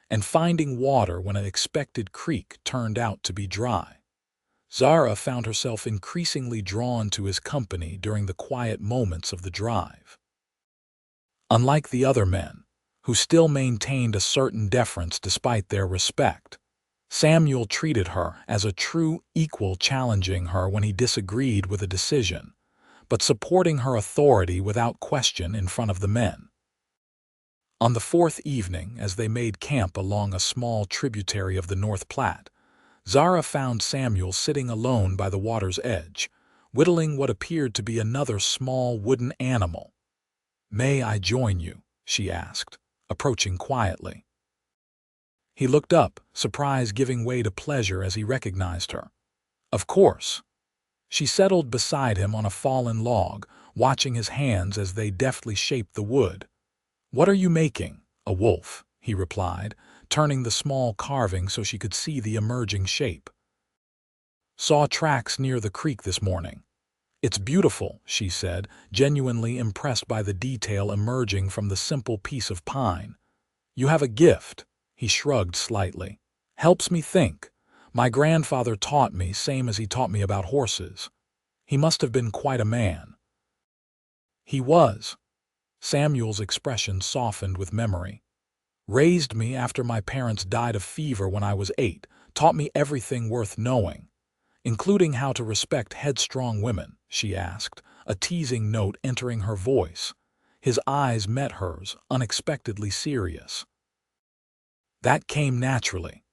and finding water when an expected creek turned out to be dry. Zara found herself increasingly drawn to his company during the quiet moments of the drive. Unlike the other men, who still maintained a certain deference despite their respect, Samuel treated her as a true equal, challenging her when he disagreed with a decision, but supporting her authority without question in front of the men. On the fourth evening, as they made camp along a small tributary of the North Platte, Zara found Samuel sitting alone by the water's edge, whittling what appeared to be another small wooden animal. "May I join you?" she asked, approaching quietly. He looked up, surprise giving way to pleasure as he recognized her. Of course. She settled beside him on a fallen log, watching his hands as they deftly shaped the wood. "What are you making?" "A wolf," he replied, turning the small carving so she could see the emerging shape. "Saw tracks near the creek this morning." "It's beautiful," she said, genuinely impressed by the detail emerging from the simple piece of pine. "You have a gift," he shrugged slightly. "Helps me think. My grandfather taught me, same as he taught me about horses. He must have been quite a man." "He was." Samuel's expression softened with memory. "Raised me after my parents died of fever when I was 8, taught me everything worth knowing. Including how to respect headstrong women," she asked, a teasing note entering her voice. His eyes met hers, unexpectedly serious. "That came naturally.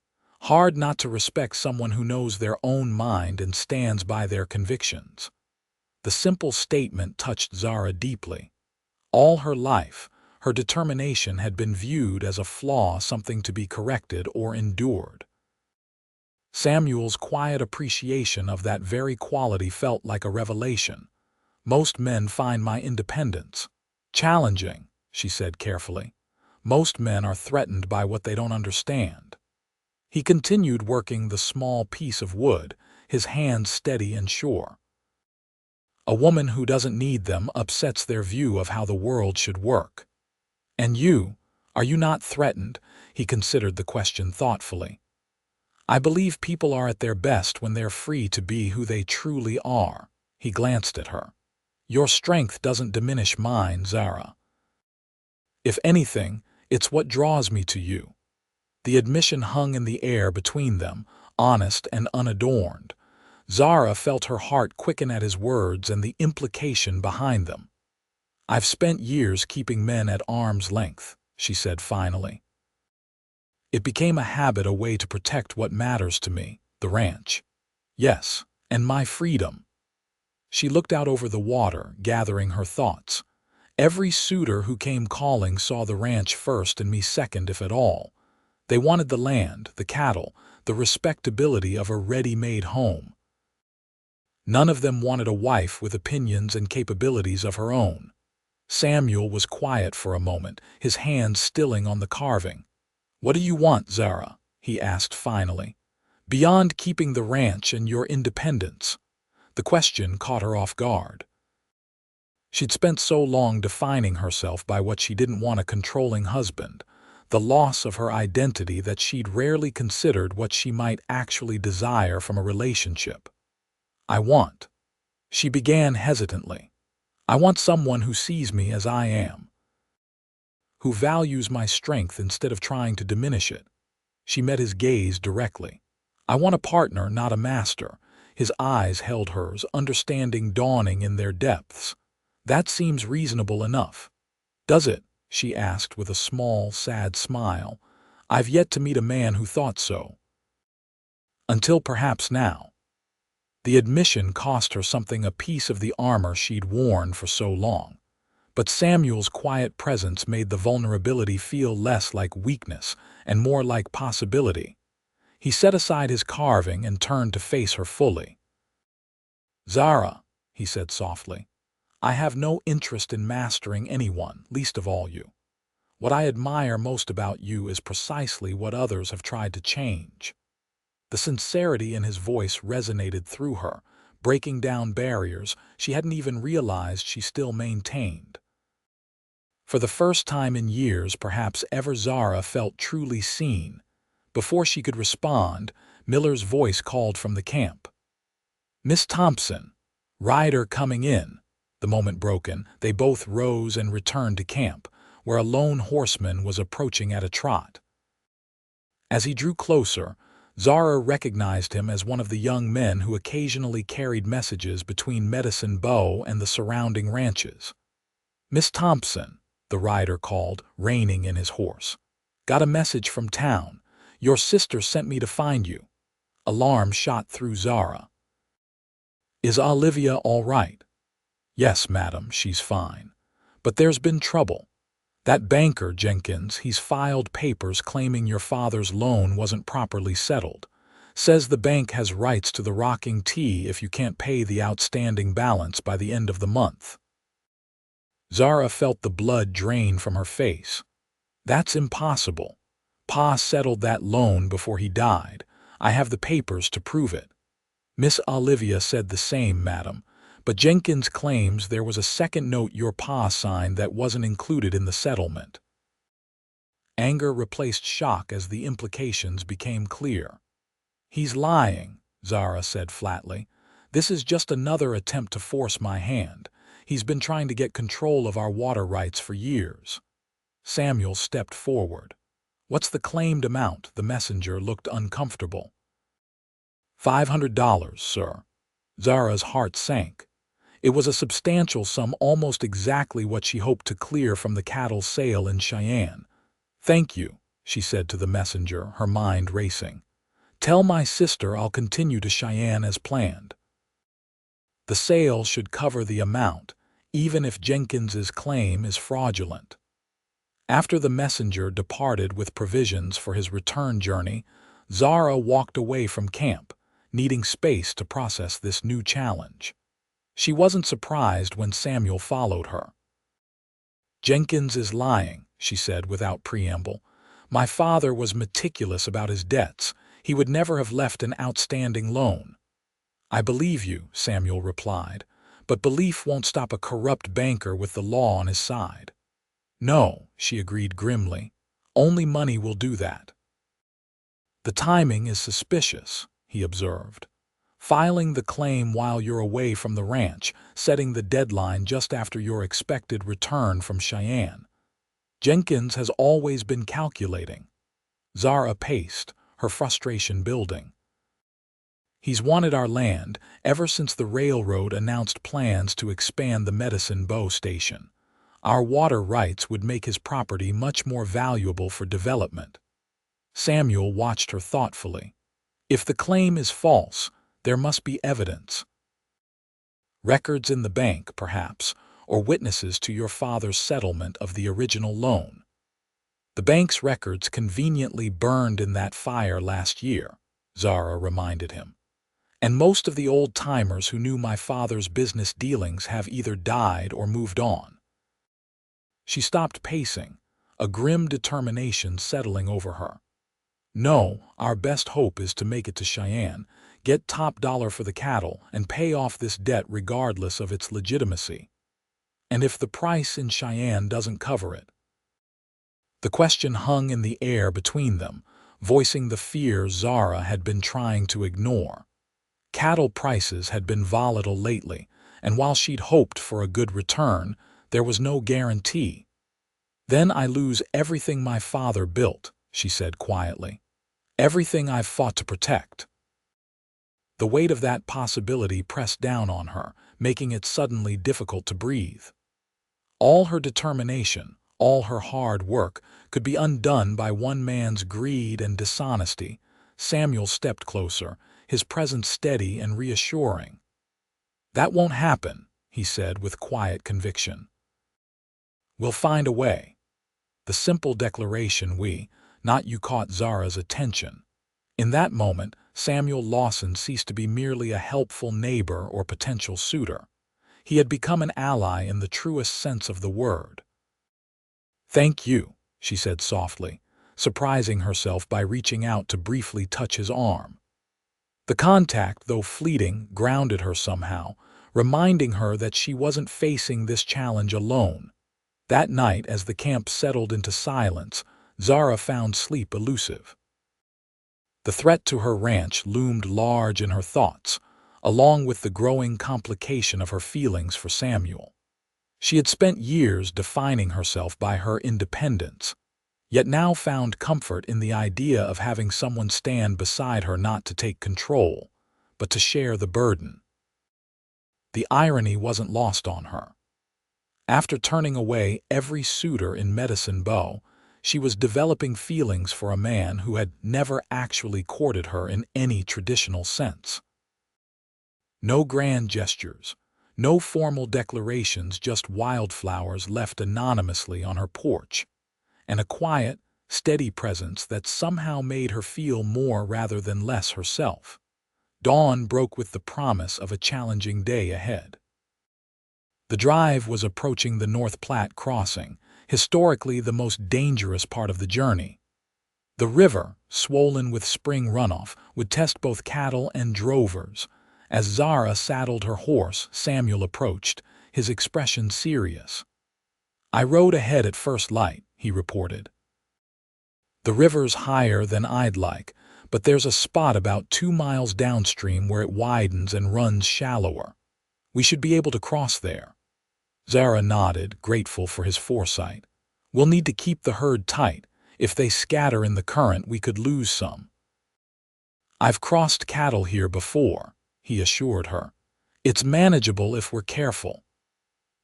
Hard not to respect someone who knows their own mind and stands by their convictions." The simple statement touched Zara deeply. All her life, her determination had been viewed as a flaw, something to be corrected or endured. Samuel's quiet appreciation of that very quality felt like a revelation. "Most men find my independence challenging," she said carefully. "Most men are threatened by what they don't understand." He continued working the small piece of wood, his hands steady and sure. "A woman who doesn't need them upsets their view of how the world should work." "And you, are you not threatened?" He considered the question thoughtfully. "I believe people are at their best when they're free to be who they truly are." He glanced at her. "Your strength doesn't diminish mine, Zara. If anything, it's what draws me to you." The admission hung in the air between them, honest and unadorned. Zara felt her heart quicken at his words and the implication behind them. "I've spent years keeping men at arm's length," she said finally. "It became a habit, a way to protect what matters to me, the ranch. Yes, and my freedom." She looked out over the water, gathering her thoughts. "Every suitor who came calling saw the ranch first and me second, if at all. They wanted the land, the cattle, the respectability of a ready-made home. None of them wanted a wife with opinions and capabilities of her own." Samuel was quiet for a moment, his hands stilling on the carving. "What do you want, Zara?" he asked finally. "Beyond keeping the ranch and your independence." The question caught her off guard. She'd spent so long defining herself by what she didn't want: a controlling husband, the loss of her identity, that she'd rarely considered what she might actually desire from a relationship. "I want," she began hesitantly. "I want someone who sees me as I am, who values my strength instead of trying to diminish it." She met his gaze directly. "I want a partner, not a master." His eyes held hers, understanding dawning in their depths. "That seems reasonable enough." "Does it?" she asked with a small, sad smile. "I've yet to meet a man who thought so. Until perhaps now." The admission cost her something, a piece of the armor she'd worn for so long. But Samuel's quiet presence made the vulnerability feel less like weakness and more like possibility. He set aside his carving and turned to face her fully. "Zara," he said softly, "I have no interest in mastering anyone, least of all you. What I admire most about you is precisely what others have tried to change." The sincerity in his voice resonated through her, breaking down barriers she hadn't even realized she still maintained. For the first time in years, perhaps ever, Zara felt truly seen. Before she could respond, Miller's voice called from the camp. "Miss Thompson, rider coming in." The moment broken, they both rose and returned to camp, where a lone horseman was approaching at a trot. As he drew closer, Zara recognized him as one of the young men who occasionally carried messages between Medicine Bow and the surrounding ranches. "Miss Thompson," the rider called, reining in his horse. "Got a message from town. Your sister sent me to find you." Alarm shot through Zara. "Is Olivia all right?" "Yes, madam, she's fine. But there's been trouble." That banker, Jenkins, he's filed papers claiming your father's loan wasn't properly settled. Says the bank has rights to the rocking tea if you can't pay the outstanding balance by the end of the month. Zara felt the blood drain from her face. That's impossible. Pa settled that loan before he died. I have the papers to prove it. Miss Olivia said the same, madam, but Jenkins claims there was a second note your pa signed that wasn't included in the settlement. Anger replaced shock as the implications became clear. He's lying, Zara said flatly. This is just another attempt to force my hand. He's been trying to get control of our water rights for years. Samuel stepped forward. What's the claimed amount? The messenger looked uncomfortable. $500, sir. Zara's heart sank. It was a substantial sum, almost exactly what she hoped to clear from the cattle sale in Cheyenne. Thank you, she said to the messenger, her mind racing. Tell my sister I'll continue to Cheyenne as planned. The sale should cover the amount, even if Jenkins's claim is fraudulent. After the messenger departed with provisions for his return journey, Zara walked away from camp, needing space to process this new challenge. She wasn't surprised when Samuel followed her. Jenkins is lying, she said without preamble. My father was meticulous about his debts. He would never have left an outstanding loan. I believe you, Samuel replied, but belief won't stop a corrupt banker with the law on his side. No, she agreed grimly. Only money will do that. The timing is suspicious, he observed. Filing the claim while you're away from the ranch, setting the deadline just after your expected return from Cheyenne. Jenkins has always been calculating. Zara paced, her frustration building. He's wanted our land ever since the railroad announced plans to expand the Medicine Bow station. Our water rights would make his property much more valuable for development. Samuel watched her thoughtfully. If the claim is false, there must be evidence. Records in the bank, perhaps, or witnesses to your father's settlement of the original loan. The bank's records conveniently burned in that fire last year, Zara reminded him. And most of the old-timers who knew my father's business dealings have either died or moved on. She stopped pacing, a grim determination settling over her. No, our best hope is to make it to Cheyenne, get top dollar for the cattle, and pay off this debt regardless of its legitimacy. And if the price in Cheyenne doesn't cover it? The question hung in the air between them, voicing the fear Zara had been trying to ignore. Cattle prices had been volatile lately, and while she'd hoped for a good return, there was no guarantee. Then I lose everything my father built, she said quietly. Everything I've fought to protect. The weight of that possibility pressed down on her, making it suddenly difficult to breathe. All her determination, all her hard work, could be undone by one man's greed and dishonesty. Samuel stepped closer, his presence steady and reassuring. That won't happen, he said with quiet conviction. We'll find a way. The simple declaration not you caught Zara's attention. In that moment, Samuel Lawson ceased to be merely a helpful neighbor or potential suitor. He had become an ally in the truest sense of the word. Thank you, she said softly, surprising herself by reaching out to briefly touch his arm. The contact, though fleeting, grounded her somehow, reminding her that she wasn't facing this challenge alone. That night, as the camp settled into silence, Zara found sleep elusive. The threat to her ranch loomed large in her thoughts, along with the growing complication of her feelings for Samuel. She had spent years defining herself by her independence, yet now found comfort in the idea of having someone stand beside her, not to take control, but to share the burden. The irony wasn't lost on her. After turning away every suitor in Medicine Bow, she was developing feelings for a man who had never actually courted her in any traditional sense. No grand gestures, No formal declarations, just wildflowers left anonymously on her porch, and a quiet, steady presence that somehow made her feel more rather than less herself. Dawn broke with the promise of a challenging day ahead. The drive was approaching the North Platte crossing, historically the most dangerous part of the journey. The river, swollen with spring runoff, would test both cattle and drovers. As Zara saddled her horse, Samuel approached, his expression serious. "I rode ahead at first light," he reported. "The river's higher than I'd like, but there's a spot about 2 miles downstream where it widens and runs shallower. We should be able to cross there." Zara nodded, grateful for his foresight. "We'll need to keep the herd tight. If they scatter in the current, we could lose some." "I've crossed cattle here before," he assured her. "It's manageable if we're careful."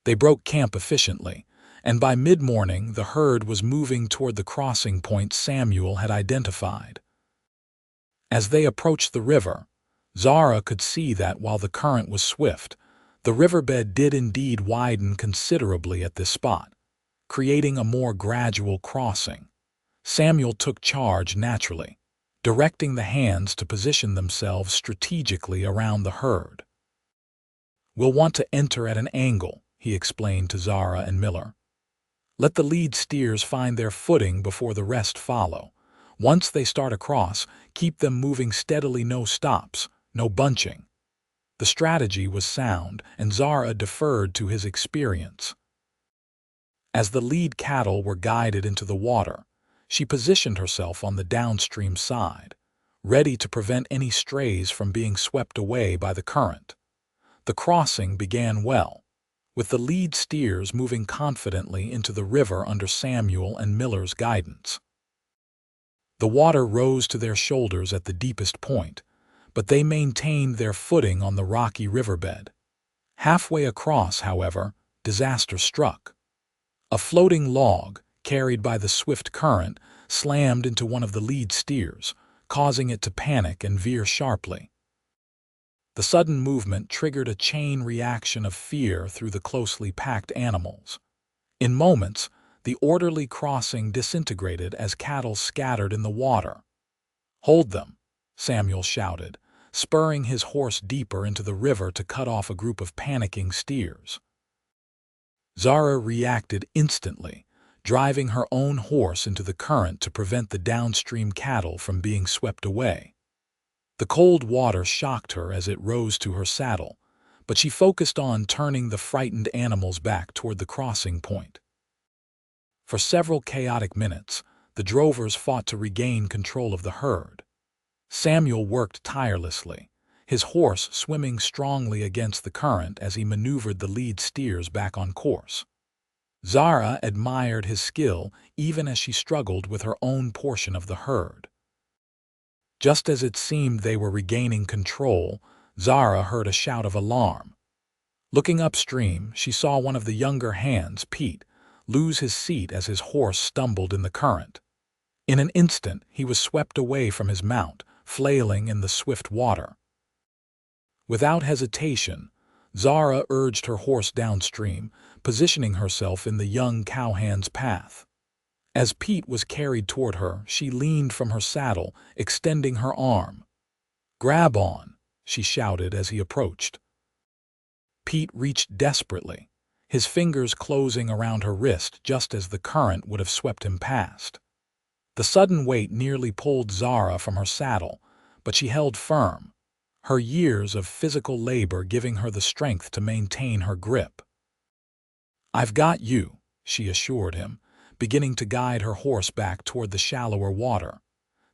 They broke camp efficiently, and by mid-morning the herd was moving toward the crossing point Samuel had identified. As they approached the river, Zara could see that while the current was swift, the riverbed did indeed widen considerably at this spot, creating a more gradual crossing. Samuel took charge naturally, directing the hands to position themselves strategically around the herd. "We'll want to enter at an angle," he explained to Zara and Miller. "Let the lead steers find their footing before the rest follow. Once they start across, keep them moving steadily, no stops, no bunching." The strategy was sound, and Zara deferred to his experience. As the lead cattle were guided into the water, she positioned herself on the downstream side, ready to prevent any strays from being swept away by the current. The crossing began well, with the lead steers moving confidently into the river under Samuel and Miller's guidance. The water rose to their shoulders at the deepest point, but they maintained their footing on the rocky riverbed. Halfway across, however, disaster struck. A floating log, carried by the swift current, slammed into one of the lead steers, causing it to panic and veer sharply. The sudden movement triggered a chain reaction of fear through the closely packed animals. In moments, the orderly crossing disintegrated as cattle scattered in the water. "Hold them," Samuel shouted, spurring his horse deeper into the river to cut off a group of panicking steers. Zara reacted instantly, driving her own horse into the current to prevent the downstream cattle from being swept away. The cold water shocked her as it rose to her saddle, but she focused on turning the frightened animals back toward the crossing point. For several chaotic minutes, the drovers fought to regain control of the herd. Samuel worked tirelessly, his horse swimming strongly against the current as he maneuvered the lead steers back on course. Zara admired his skill even as she struggled with her own portion of the herd. Just as it seemed they were regaining control, Zara heard a shout of alarm. Looking upstream, she saw one of the younger hands, Pete, lose his seat as his horse stumbled in the current. In an instant, he was swept away from his mount, flailing in the swift water. Without hesitation, Zara urged her horse downstream, positioning herself in the young cowhand's path. As Pete was carried toward her, she leaned from her saddle, extending her arm. "Grab on," she shouted as he approached. Pete reached desperately, his fingers closing around her wrist just as the current would have swept him past. The sudden weight nearly pulled Zara from her saddle, but she held firm, her years of physical labor giving her the strength to maintain her grip. "I've got you," she assured him, beginning to guide her horse back toward the shallower water.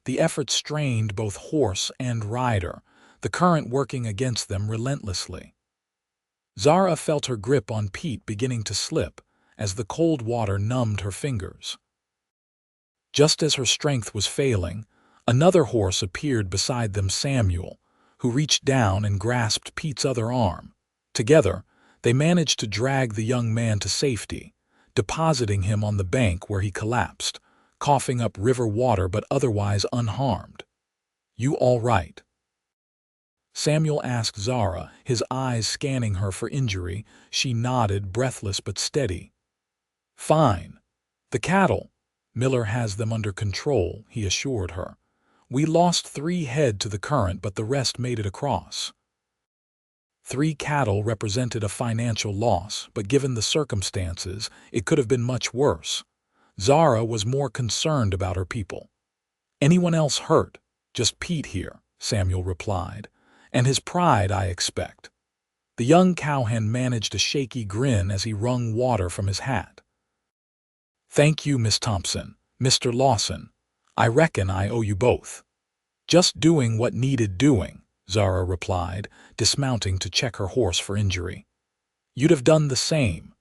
The effort strained both horse and rider, the current working against them relentlessly. Zara felt her grip on Pete beginning to slip as the cold water numbed her fingers. Just as her strength was failing, another horse appeared beside them, Samuel, who reached down and grasped Pete's other arm. Together, they managed to drag the young man to safety, depositing him on the bank where he collapsed, coughing up river water but otherwise unharmed. "You all right?" Samuel asked Zara, his eyes scanning her for injury. She nodded, breathless but steady. Fine. The cattle. Miller has them under control, he assured her. We lost 3 head to the current, but the rest made it across. 3 cattle represented a financial loss, but given the circumstances, it could have been much worse. Zara was more concerned about her people. Anyone else hurt? Just Pete here, Samuel replied. And his pride, I expect. The young cowhand managed a shaky grin as he wrung water from his hat. Thank you, Miss Thompson, Mr. Lawson. I reckon I owe you both. Just doing what needed doing, Zara replied, dismounting to check her horse for injury. You'd have done the same.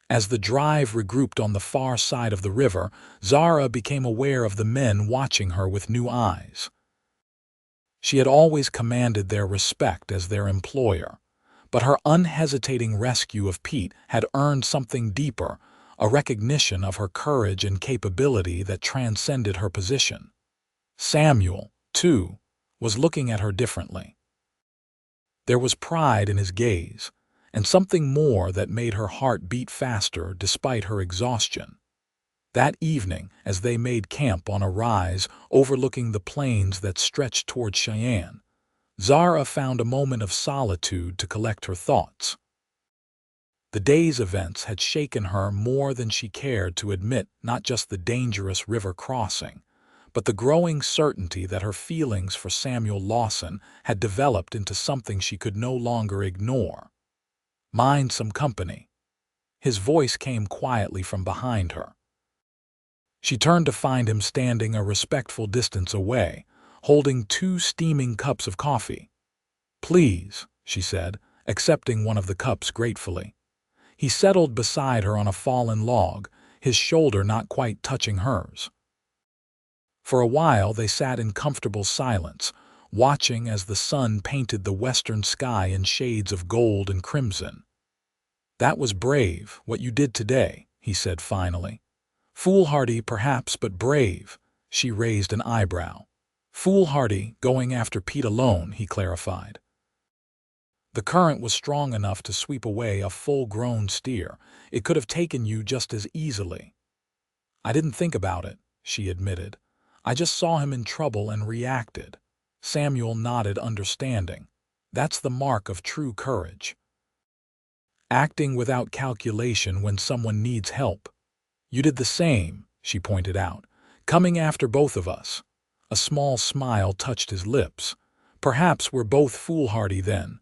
As the drive regrouped on the far side of the river, Zara became aware of the men watching her with new eyes. She had always commanded their respect as their employer, but her unhesitating rescue of Pete had earned something deeper, a recognition of her courage and capability that transcended her position. Samuel, too, was looking at her differently. There was pride in his gaze, and something more that made her heart beat faster despite her exhaustion. That evening, as they made camp on a rise overlooking the plains that stretched toward Cheyenne, Zara found a moment of solitude to collect her thoughts. The day's events had shaken her more than she cared to admit, not just the dangerous river crossing, but the growing certainty that her feelings for Samuel Lawson had developed into something she could no longer ignore. Mind some company. His voice came quietly from behind her. She turned to find him standing a respectful distance away, holding 2 steaming cups of coffee. Please, she said, accepting one of the cups gratefully. He settled beside her on a fallen log, his shoulder not quite touching hers. For a while they sat in comfortable silence, watching as the sun painted the western sky in shades of gold and crimson. That was brave, what you did today, he said finally. Foolhardy, perhaps, but brave. She raised an eyebrow. Foolhardy, going after Pete alone, he clarified. The current was strong enough to sweep away a full-grown steer. It could have taken you just as easily. I didn't think about it, she admitted. I just saw him in trouble and reacted. Samuel nodded, understanding. That's the mark of true courage. Acting without calculation when someone needs help. You did the same, she pointed out, coming after both of us. A small smile touched his lips. Perhaps we're both foolhardy then.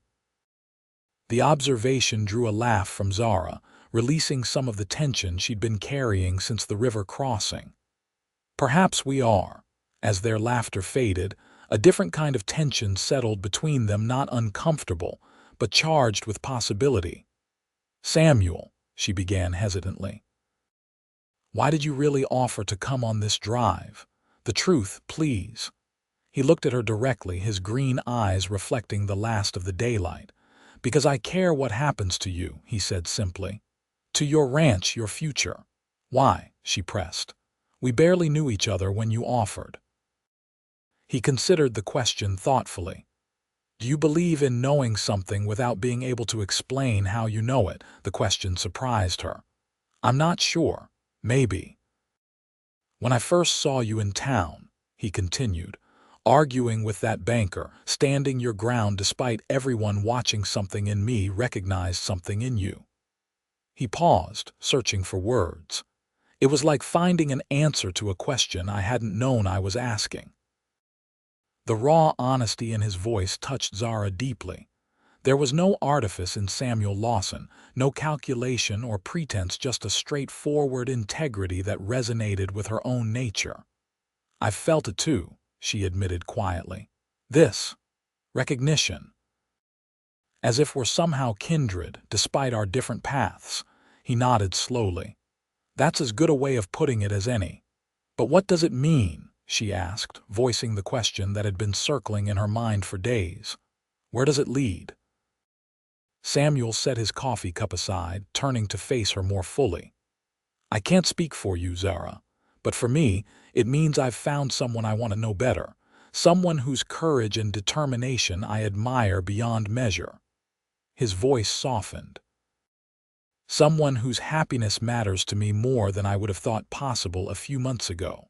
The observation drew a laugh from Zara, releasing some of the tension she'd been carrying since the river crossing. Perhaps we are. As their laughter faded, a different kind of tension settled between them, not uncomfortable, but charged with possibility. Samuel, she began hesitantly. Why did you really offer to come on this drive? The truth, please. He looked at her directly, his green eyes reflecting the last of the daylight. Because I care what happens to you, he said simply. To your ranch, your future. Why? She pressed. We barely knew each other when you offered. He considered the question thoughtfully. Do you believe in knowing something without being able to explain how you know it? The question surprised her. I'm not sure. Maybe. When I first saw you in town, he continued, arguing with that banker, standing your ground despite everyone watching, something in me recognized something in you. He paused, searching for words. It was like finding an answer to a question I hadn't known I was asking. The raw honesty in his voice touched Zara deeply. There was no artifice in Samuel Lawson, no calculation or pretense, just a straightforward integrity that resonated with her own nature. I've felt it too, she admitted quietly. This recognition. As if we're somehow kindred, despite our different paths. He nodded slowly. That's as good a way of putting it as any. But what does it mean? She asked, voicing the question that had been circling in her mind for days. Where does it lead? Samuel set his coffee cup aside, turning to face her more fully. I can't speak for you, Zara, but for me, it means I've found someone I want to know better, someone whose courage and determination I admire beyond measure. His voice softened. Someone whose happiness matters to me more than I would have thought possible a few months ago.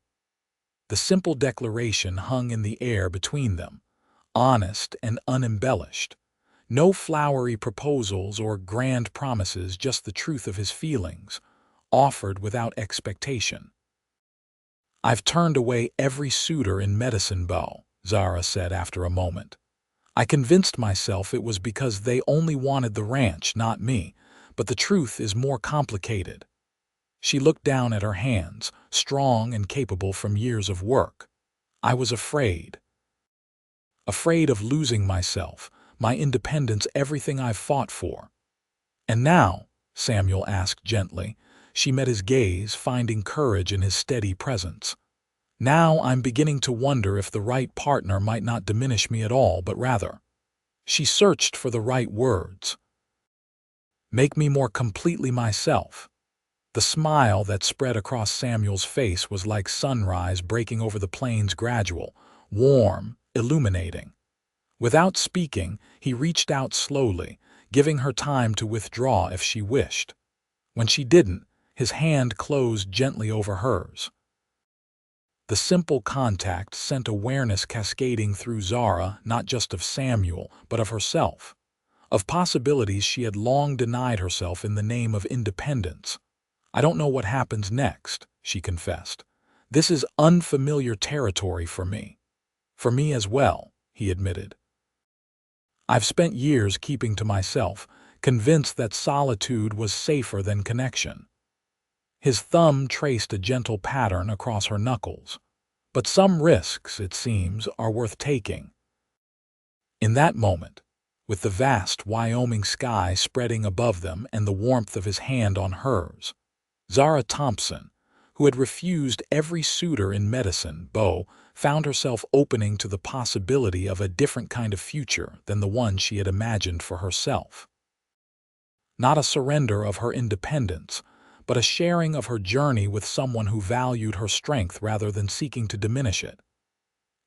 The simple declaration hung in the air between them, honest and unembellished. No flowery proposals or grand promises, just the truth of his feelings, offered without expectation. "I've turned away every suitor in Medicine Bow," Zara said after a moment. "I convinced myself it was because they only wanted the ranch, not me, but the truth is more complicated." She looked down at her hands, strong and capable from years of work. "I was afraid. Afraid of losing myself, my independence, everything I've fought for." "And now?" Samuel asked gently. She met his gaze, finding courage in his steady presence. "Now I'm beginning to wonder if the right partner might not diminish me at all, but rather—" She searched for the right words. "Make me more completely myself." The smile that spread across Samuel's face was like sunrise breaking over the plains, gradual, warm, illuminating. Without speaking, he reached out slowly, giving her time to withdraw if she wished. When she didn't, his hand closed gently over hers. The simple contact sent awareness cascading through Zara, not just of Samuel, but of herself, of possibilities she had long denied herself in the name of independence. "I don't know what happens next," she confessed. "This is unfamiliar territory for me." "For me as well," he admitted. "I've spent years keeping to myself, convinced that solitude was safer than connection." His thumb traced a gentle pattern across her knuckles. "But some risks, it seems, are worth taking." In that moment, with the vast Wyoming sky spreading above them and the warmth of his hand on hers, Zara Thompson, who had refused every suitor in Medicine Bow, found herself opening to the possibility of a different kind of future than the one she had imagined for herself. Not a surrender of her independence, but a sharing of her journey with someone who valued her strength rather than seeking to diminish it.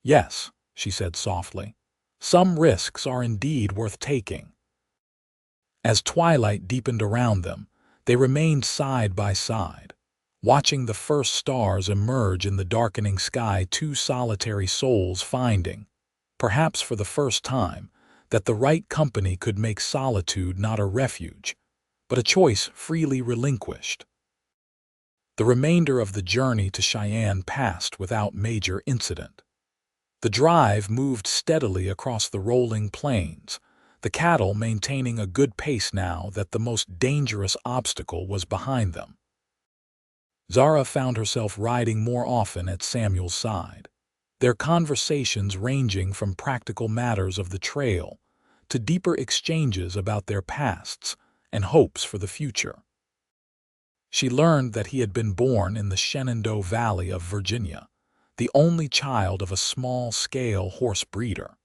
"Yes," she said softly, "some risks are indeed worth taking." As twilight deepened around them, they remained side by side, watching the first stars emerge in the darkening sky, two solitary souls finding, perhaps for the first time, that the right company could make solitude not a refuge, but a choice freely relinquished. The remainder of the journey to Cheyenne passed without major incident. The drive moved steadily across the rolling plains, the cattle maintaining a good pace now that the most dangerous obstacle was behind them. Zara found herself riding more often at Samuel's side, their conversations ranging from practical matters of the trail to deeper exchanges about their pasts and hopes for the future. She learned that he had been born in the Shenandoah Valley of Virginia, the only child of a small-scale horse breeder.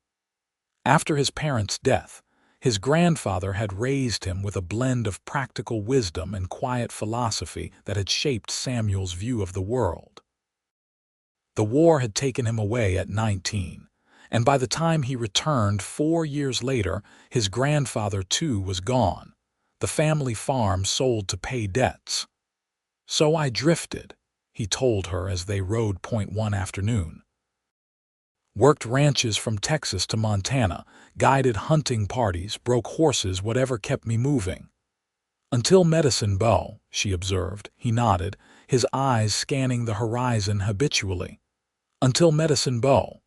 After his parents' death, his grandfather had raised him with a blend of practical wisdom and quiet philosophy that had shaped Samuel's view of the world. The war had taken him away at 19, and by the time he returned 4 years later, his grandfather too was gone, the family farm sold to pay debts. "So I drifted," he told her as they rode point one afternoon. "Worked ranches from Texas to Montana, guided hunting parties, broke horses, whatever kept me moving." "Until Medicine Bow," she observed. He nodded, his eyes scanning the horizon habitually. "Until Medicine Bow."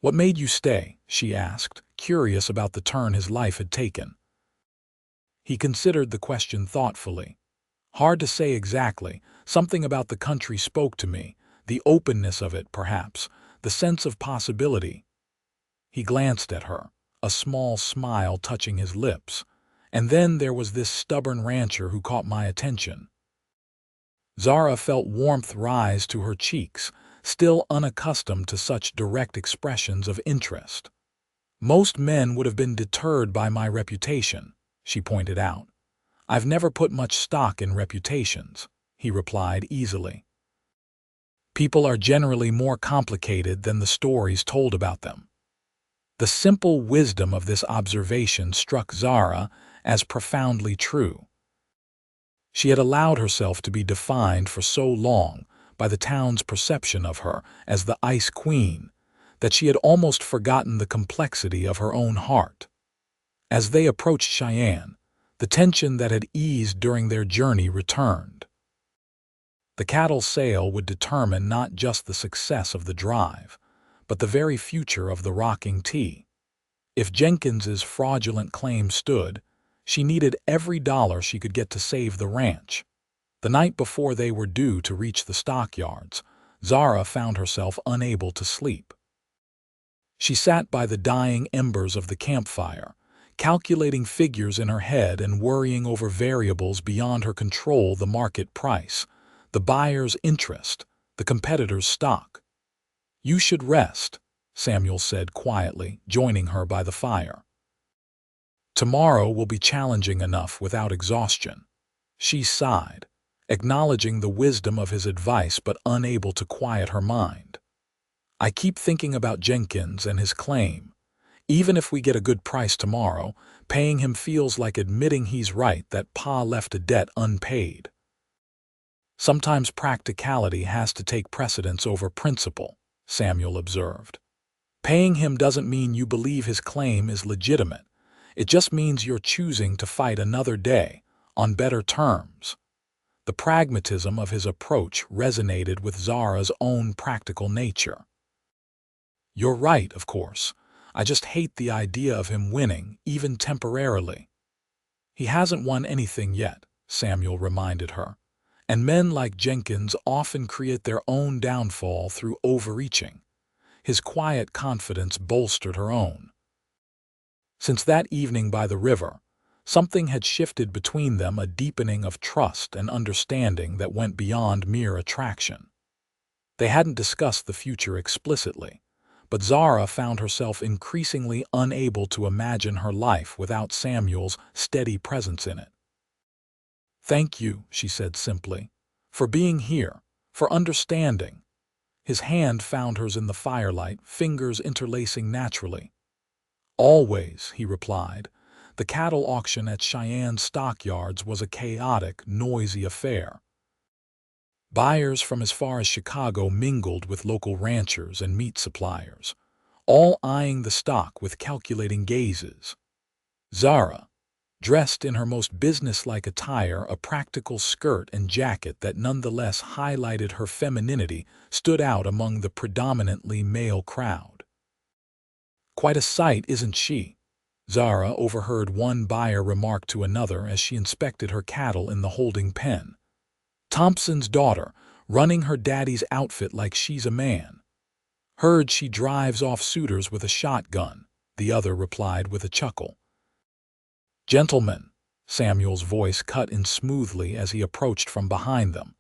"What made you stay?" she asked, curious about the turn his life had taken. He considered the question thoughtfully. "Hard to say exactly. Something about the country spoke to me, the openness of it, perhaps, the sense of possibility." He glanced at her, a small smile touching his lips. "And then there was this stubborn rancher who caught my attention." Zara felt warmth rise to her cheeks, still unaccustomed to such direct expressions of interest. "Most men would have been deterred by my reputation," she pointed out. "I've never put much stock in reputations," he replied easily. People are generally more complicated than the stories told about them. The simple wisdom of this observation struck Zara as profoundly true. She had allowed herself to be defined for so long by the town's perception of her as the Ice Queen that she had almost forgotten the complexity of her own heart. As they approached Cheyenne, the tension that had eased during their journey returned. The cattle sale would determine not just the success of the drive, but the very future of the rocking T. If Jenkins's fraudulent claim stood, she needed every dollar she could get to save the ranch. The night before they were due to reach the stockyards, Zara found herself unable to sleep. She sat by the dying embers of the campfire, calculating figures in her head and worrying over variables beyond her control: the market price, the buyer's interest, the competitor's stock. "You should rest," Samuel said quietly, joining her by the fire. "Tomorrow will be challenging enough without exhaustion." She sighed, acknowledging the wisdom of his advice but unable to quiet her mind. "I keep thinking about Jenkins and his claim. Even if we get a good price tomorrow, paying him feels like admitting he's right, that Pa left a debt unpaid." "Sometimes practicality has to take precedence over principle," Samuel observed. "Paying him doesn't mean you believe his claim is legitimate. It just means you're choosing to fight another day, on better terms." The pragmatism of his approach resonated with Zara's own practical nature. "You're right, of course. I just hate the idea of him winning, even temporarily." "He hasn't won anything yet," Samuel reminded her. "And men like Jenkins often create their own downfall through overreaching." His quiet confidence bolstered her own. Since that evening by the river, something had shifted between them, a deepening of trust and understanding that went beyond mere attraction. They hadn't discussed the future explicitly, but Zara found herself increasingly unable to imagine her life without Samuel's steady presence in it. "Thank you," she said simply, "for being here, for understanding." His hand found hers in the firelight, fingers interlacing naturally. "Always," he replied. The cattle auction at Cheyenne stockyards was a chaotic, noisy affair. Buyers from as far as Chicago mingled with local ranchers and meat suppliers, all eyeing the stock with calculating gazes. Zara, dressed in her most businesslike attire, a practical skirt and jacket that nonetheless highlighted her femininity, stood out among the predominantly male crowd. "Quite a sight, isn't she?" Zara overheard one buyer remark to another as she inspected her cattle in the holding pen. "Thompson's daughter, running her daddy's outfit like she's a man." "Heard she drives off suitors with a shotgun," the other replied with a chuckle. "Gentlemen," Samuel's voice cut in smoothly as he approached from behind them,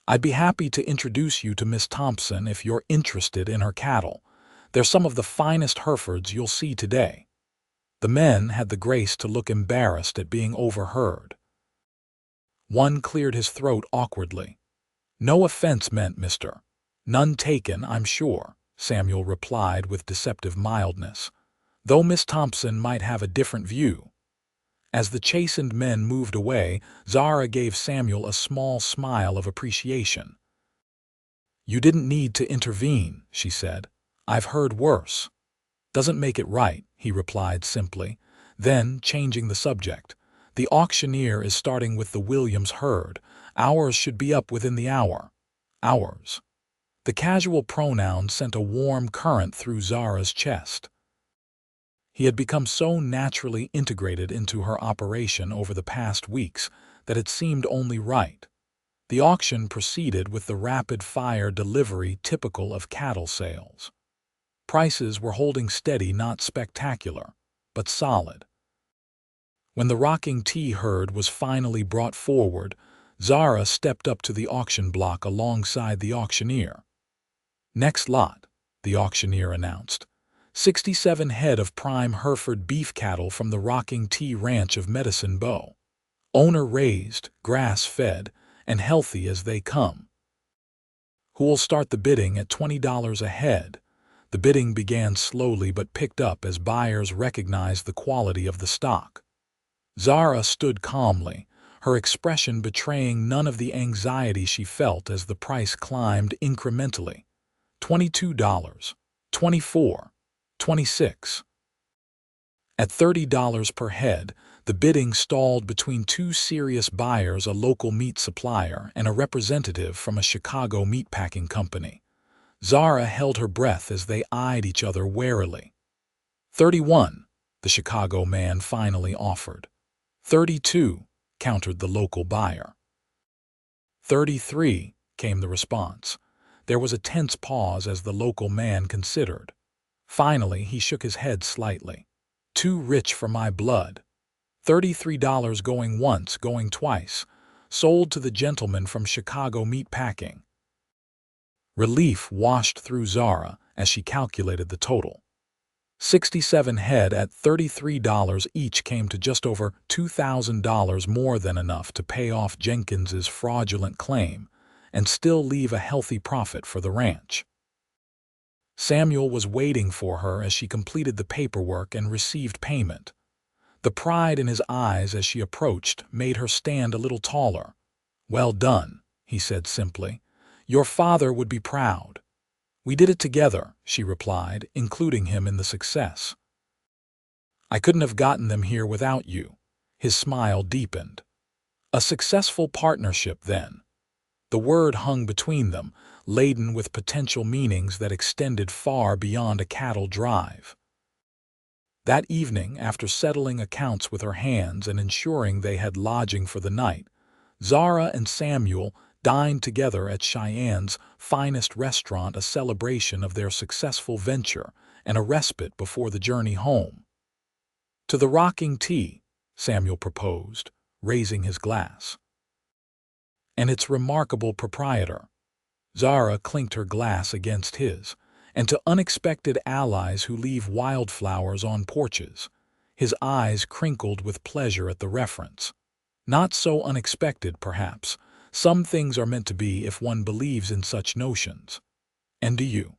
"I'd be happy to introduce you to Miss Thompson if you're interested in her cattle. They're some of the finest Herefords you'll see today." The men had the grace to look embarrassed at being overheard. One cleared his throat awkwardly. "No offense meant, mister." "None taken, I'm sure," Samuel replied with deceptive mildness, "though Miss Thompson might have a different view." As the chastened men moved away, Zara gave Samuel a small smile of appreciation. "You didn't need to intervene," she said. "I've heard worse." "Doesn't make it right," he replied simply. Then, changing the subject, "The auctioneer is starting with the Williams herd. Ours should be up within the hour." "Ours." The casual pronoun sent a warm current through Zara's chest. He had become so naturally integrated into her operation over the past weeks that it seemed only right. The auction proceeded with the rapid-fire delivery typical of cattle sales. Prices were holding steady, not spectacular, but solid. When the rocking T herd was finally brought forward, Zara stepped up to the auction block alongside the auctioneer. "Next lot," the auctioneer announced. 67 head of prime Hereford beef cattle from the Rocking T Ranch of Medicine Bow. Owner raised, grass-fed, and healthy as they come. Who will start the bidding at $20 a head? The bidding began slowly but picked up as buyers recognized the quality of the stock. Zara stood calmly, her expression betraying none of the anxiety she felt as the price climbed incrementally. $22, $24, $26. At $30 per head, the bidding stalled between two serious buyers, a local meat supplier and a representative from a Chicago meatpacking company. Zara held her breath as they eyed each other warily. 31, the Chicago man finally offered. 32, countered the local buyer. 33, came the response. There was a tense pause as the local man considered. Finally, he shook his head slightly. Too rich for my blood. $33 going once, going twice. Sold to the gentleman from Chicago meatpacking. Relief washed through Zara as she calculated the total. 67 head at $33 each came to just over $2,000, more than enough to pay off Jenkins's fraudulent claim and still leave a healthy profit for the ranch. Samuel was waiting for her as she completed the paperwork and received payment. The pride in his eyes as she approached made her stand a little taller. "Well done," he said simply. "Your father would be proud." "We did it together," she replied, including him in the success. "I couldn't have gotten them here without you." His smile deepened. "A successful partnership, then." The word hung between them, laden with potential meanings that extended far beyond a cattle drive. That evening, after settling accounts with her hands and ensuring they had lodging for the night, Zara and Samuel dined together at Cheyenne's finest restaurant, a celebration of their successful venture and a respite before the journey home. "To the rocking tea," Samuel proposed, raising his glass. "And its remarkable proprietor." Zara clinked her glass against his. "And to unexpected allies who leave wildflowers on porches." His eyes crinkled with pleasure at the reference. "Not so unexpected, perhaps. Some things are meant to be if one believes in such notions." "And do you?"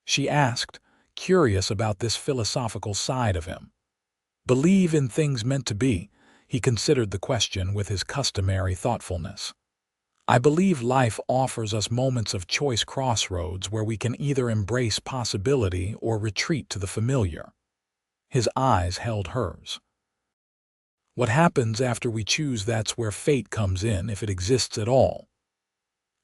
she asked, curious about this philosophical side of him. "Believe in things meant to be?" He considered the question with his customary thoughtfulness. "I believe life offers us moments of choice, crossroads where we can either embrace possibility or retreat to the familiar." His eyes held hers. "What happens after we choose? That's where fate comes in, if it exists at all."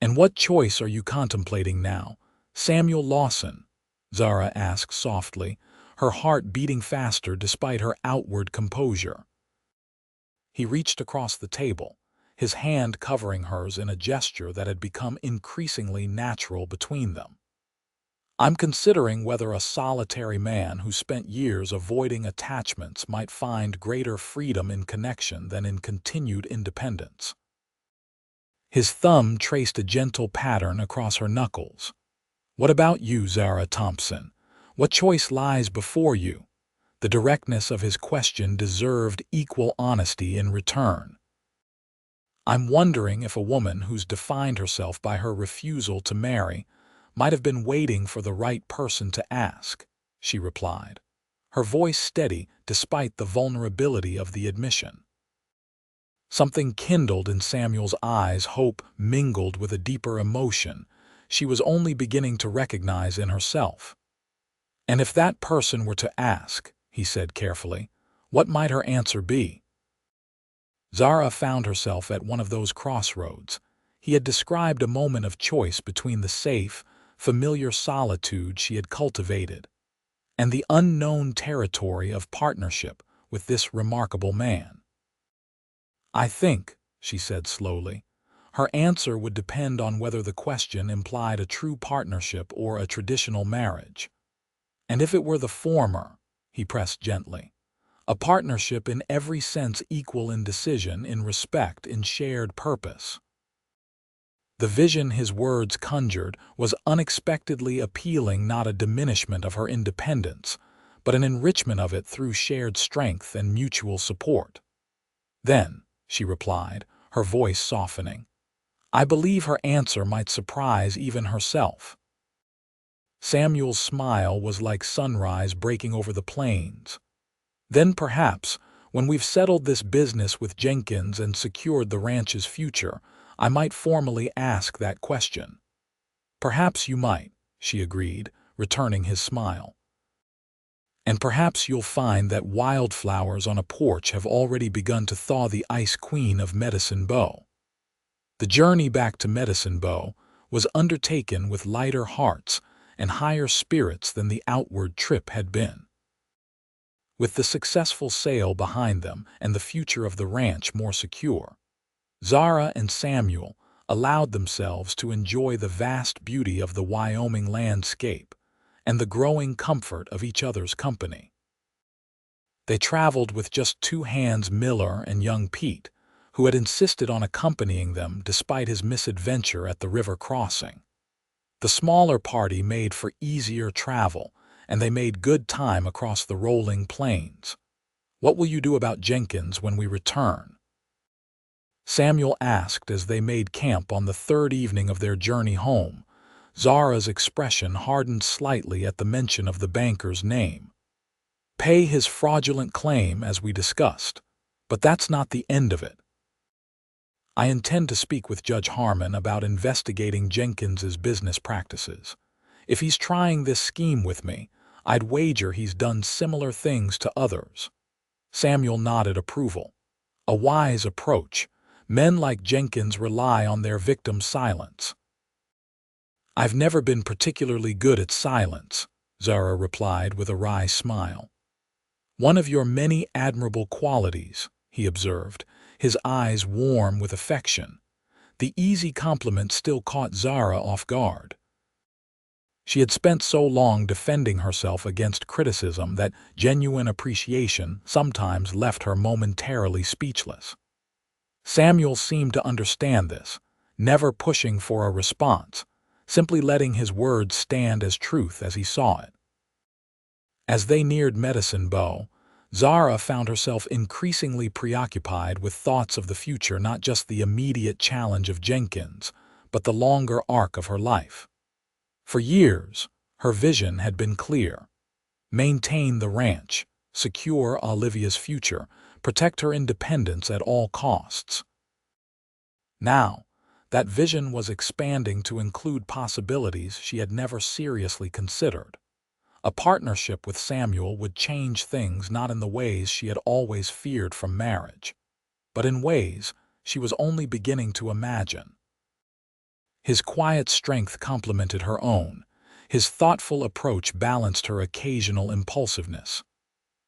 "And what choice are you contemplating now, Samuel Lawson?" Zara asked softly, her heart beating faster despite her outward composure. He reached across the table, his hand covering hers in a gesture that had become increasingly natural between them. "I'm considering whether a solitary man who spent years avoiding attachments might find greater freedom in connection than in continued independence." His thumb traced a gentle pattern across her knuckles. "What about you, Zara Thompson? What choice lies before you?" The directness of his question deserved equal honesty in return. "I'm wondering if a woman who's defined herself by her refusal to marry might have been waiting for the right person to ask," she replied, her voice steady despite the vulnerability of the admission. Something kindled in Samuel's eyes, hope mingled with a deeper emotion she was only beginning to recognize in herself. "And if that person were to ask," he said carefully, "what might her answer be?" Zara found herself at one of those crossroads. He had described a moment of choice between the safe, familiar solitude she had cultivated and the unknown territory of partnership with this remarkable man. "I think," she said slowly, her answer would depend on whether the question implied a true partnership or a traditional marriage. "And if it were the former," he pressed gently, "a partnership in every sense, equal in decision, in respect, in shared purpose." The vision his words conjured was unexpectedly appealing, not a diminishment of her independence, but an enrichment of it through shared strength and mutual support. "Then," she replied, her voice softening, I believe her answer might surprise even herself. Samuel's smile was like sunrise breaking over the plains. Then perhaps, when we've settled this business with Jenkins and secured the ranch's future, I might formally ask that question. Perhaps you might, she agreed, returning his smile. And perhaps you'll find that wildflowers on a porch have already begun to thaw the ice queen of Medicine Bow. The journey back to Medicine Bow was undertaken with lighter hearts and higher spirits than the outward trip had been. With the successful sale behind them and the future of the ranch more secure, Zara and Samuel allowed themselves to enjoy the vast beauty of the Wyoming landscape and the growing comfort of each other's company. They traveled with just two hands, Miller and young Pete, who had insisted on accompanying them despite his misadventure at the river crossing. The smaller party made for easier travel, and they made good time across the rolling plains. "What will you do about Jenkins when we return?" Samuel asked as they made camp on the third evening of their journey home. Zara's expression hardened slightly at the mention of the banker's name. "Pay his fraudulent claim, as we discussed. But that's not the end of it. I intend to speak with Judge Harmon about investigating Jenkins's business practices. If he's trying this scheme with me, I'd wager he's done similar things to others." Samuel nodded approval. "A wise approach. Men like Jenkins rely on their victim's silence." "I've never been particularly good at silence," Zara replied with a wry smile. "One of your many admirable qualities," he observed, his eyes warm with affection. The easy compliment still caught Zara off guard. She had spent so long defending herself against criticism that genuine appreciation sometimes left her momentarily speechless. Samuel seemed to understand this, never pushing for a response, simply letting his words stand as truth as he saw it. As they neared Medicine Bow, Zara found herself increasingly preoccupied with thoughts of the future, not just the immediate challenge of Jenkins, but the longer arc of her life. For years, her vision had been clear: maintain the ranch, secure Olivia's future, protect her independence at all costs. Now, that vision was expanding to include possibilities she had never seriously considered. A partnership with Samuel would change things not in the ways she had always feared from marriage, but in ways she was only beginning to imagine. His quiet strength complemented her own. His thoughtful approach balanced her occasional impulsiveness.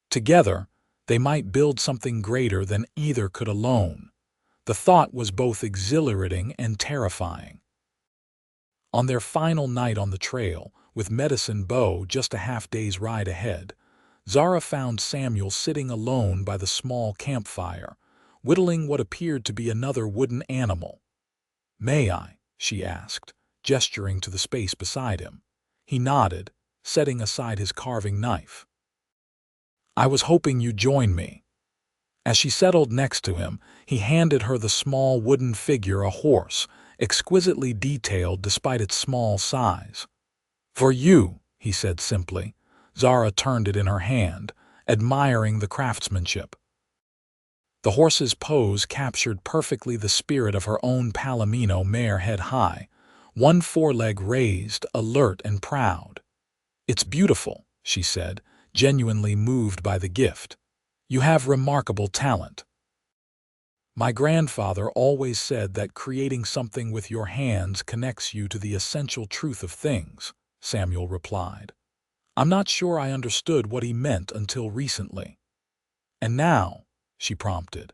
Together, they might build something greater than either could alone. The thought was both exhilarating and terrifying. On their final night on the trail, with Medicine Bow just a half-day's ride ahead, Zara found Samuel sitting alone by the small campfire, whittling what appeared to be another wooden animal. "May I?" she asked, gesturing to the space beside him. He nodded, setting aside his carving knife. "I was hoping you'd join me." As she settled next to him, he handed her the small wooden figure, a horse, exquisitely detailed despite its small size. "For you," he said simply. Zara turned it in her hand, admiring the craftsmanship. The horse's pose captured perfectly the spirit of her own Palomino mare, head high, one foreleg raised, alert and proud. "It's beautiful," she said, genuinely moved by the gift. "You have remarkable talent." "My grandfather always said that creating something with your hands connects you to the essential truth of things," Samuel replied. "I'm not sure I understood what he meant until recently." "And now?" she prompted.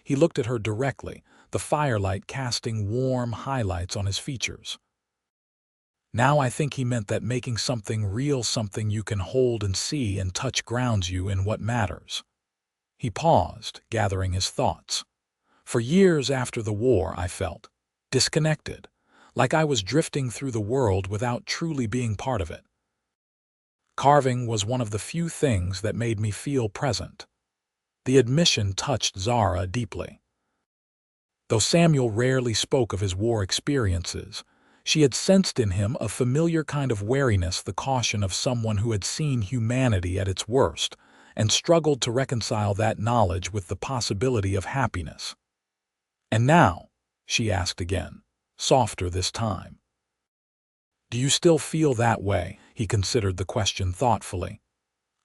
He looked at her directly, the firelight casting warm highlights on his features. "Now I think he meant that making something real, something you can hold and see and touch, grounds you in what matters." He paused, gathering his thoughts. "For years after the war, I felt disconnected, like I was drifting through the world without truly being part of it. Carving was one of the few things that made me feel present." The admission touched Zara deeply. Though Samuel rarely spoke of his war experiences, she had sensed in him a familiar kind of wariness, the caution of someone who had seen humanity at its worst and struggled to reconcile that knowledge with the possibility of happiness. "And now?" she asked again, softer this time. "Do you still feel that way?" He considered the question thoughtfully.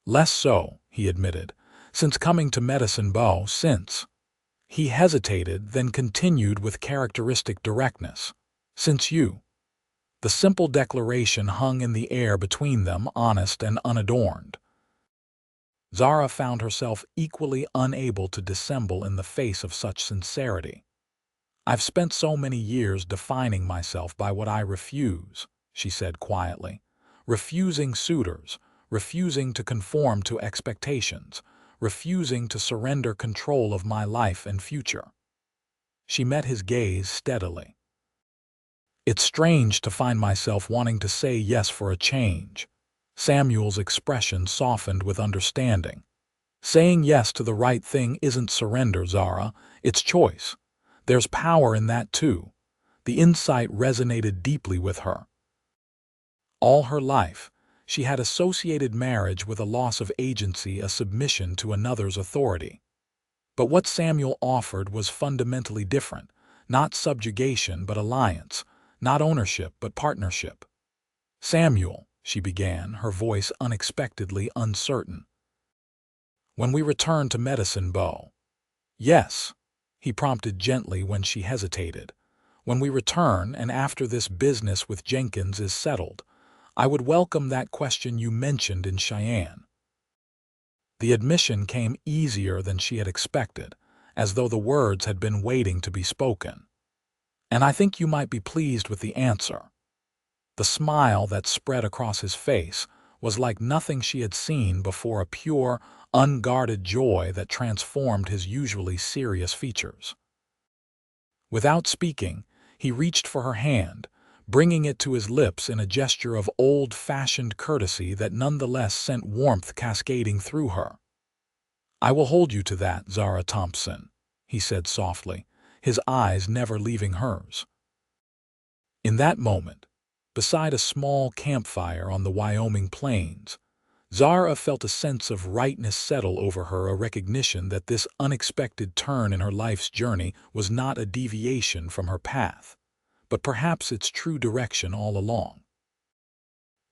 "Less so," he admitted, "since coming to Medicine Bow, since—" He hesitated, then continued with characteristic directness. "Since you—" The simple declaration hung in the air between them, honest and unadorned. Zara found herself equally unable to dissemble in the face of such sincerity. "I've spent so many years defining myself by what I refuse," she said quietly. "Refusing suitors, refusing to conform to expectations, refusing to surrender control of my life and future." She met his gaze steadily. "It's strange to find myself wanting to say yes for a change." Samuel's expression softened with understanding. "Saying yes to the right thing isn't surrender, Zara. It's choice. There's power in that too." The insight resonated deeply with her. All her life, she had associated marriage with a loss of agency, a submission to another's authority. But what Samuel offered was fundamentally different. Not subjugation, but alliance. Not ownership, but partnership. "Samuel," she began, her voice unexpectedly uncertain, "when we return to Medicine Bow—" "Yes," he prompted gently when she hesitated. "When we return, and after this business with Jenkins is settled, I would welcome that question you mentioned in Cheyenne." The admission came easier than she had expected, as though the words had been waiting to be spoken. "And I think you might be pleased with the answer." The smile that spread across his face was like nothing she had seen before, a pure, unguarded joy that transformed his usually serious features. Without speaking, he reached for her hand, bringing it to his lips in a gesture of old-fashioned courtesy that nonetheless sent warmth cascading through her. "I will hold you to that, Zara Thompson," he said softly, his eyes never leaving hers. In that moment, beside a small campfire on the Wyoming plains, Zara felt a sense of rightness settle over her, a recognition that this unexpected turn in her life's journey was not a deviation from her path, but perhaps its true direction all along.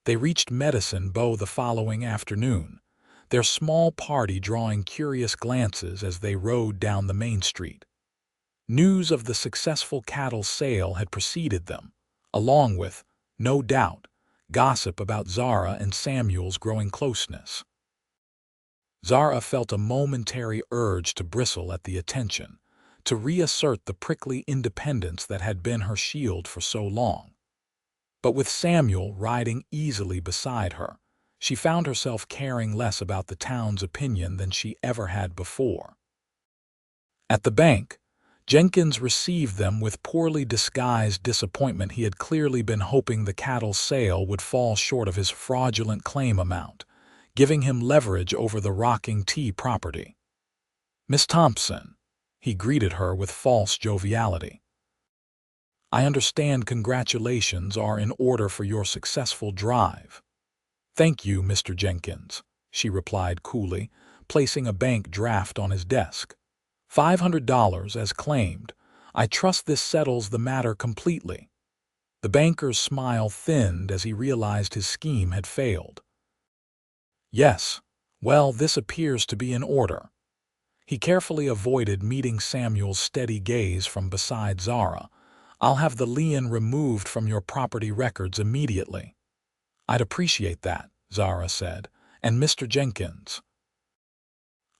They reached Medicine Bow the following afternoon, their small party drawing curious glances as they rode down the main street. News of the successful cattle sale had preceded them, along with, no doubt, gossip about Zara and Samuel's growing closeness. Zara felt a momentary urge to bristle at the attention, to reassert the prickly independence that had been her shield for so long. But with Samuel riding easily beside her, she found herself caring less about the town's opinion than she ever had before. At the bank, Jenkins received them with poorly disguised disappointment. He had clearly been hoping the cattle sale would fall short of his fraudulent claim amount, giving him leverage over the Rocking T property. "Miss Thompson," he greeted her with false joviality. "I understand congratulations are in order for your successful drive." "Thank you, Mr. Jenkins," she replied coolly, placing a bank draft on his desk. $500 as claimed. I trust this settles the matter completely." The banker's smile thinned as he realized his scheme had failed. "Yes, well, this appears to be in order." He carefully avoided meeting Samuel's steady gaze from beside Zara. "I'll have the lien removed from your property records immediately." "I'd appreciate that," Zara said. "And Mr. Jenkins?"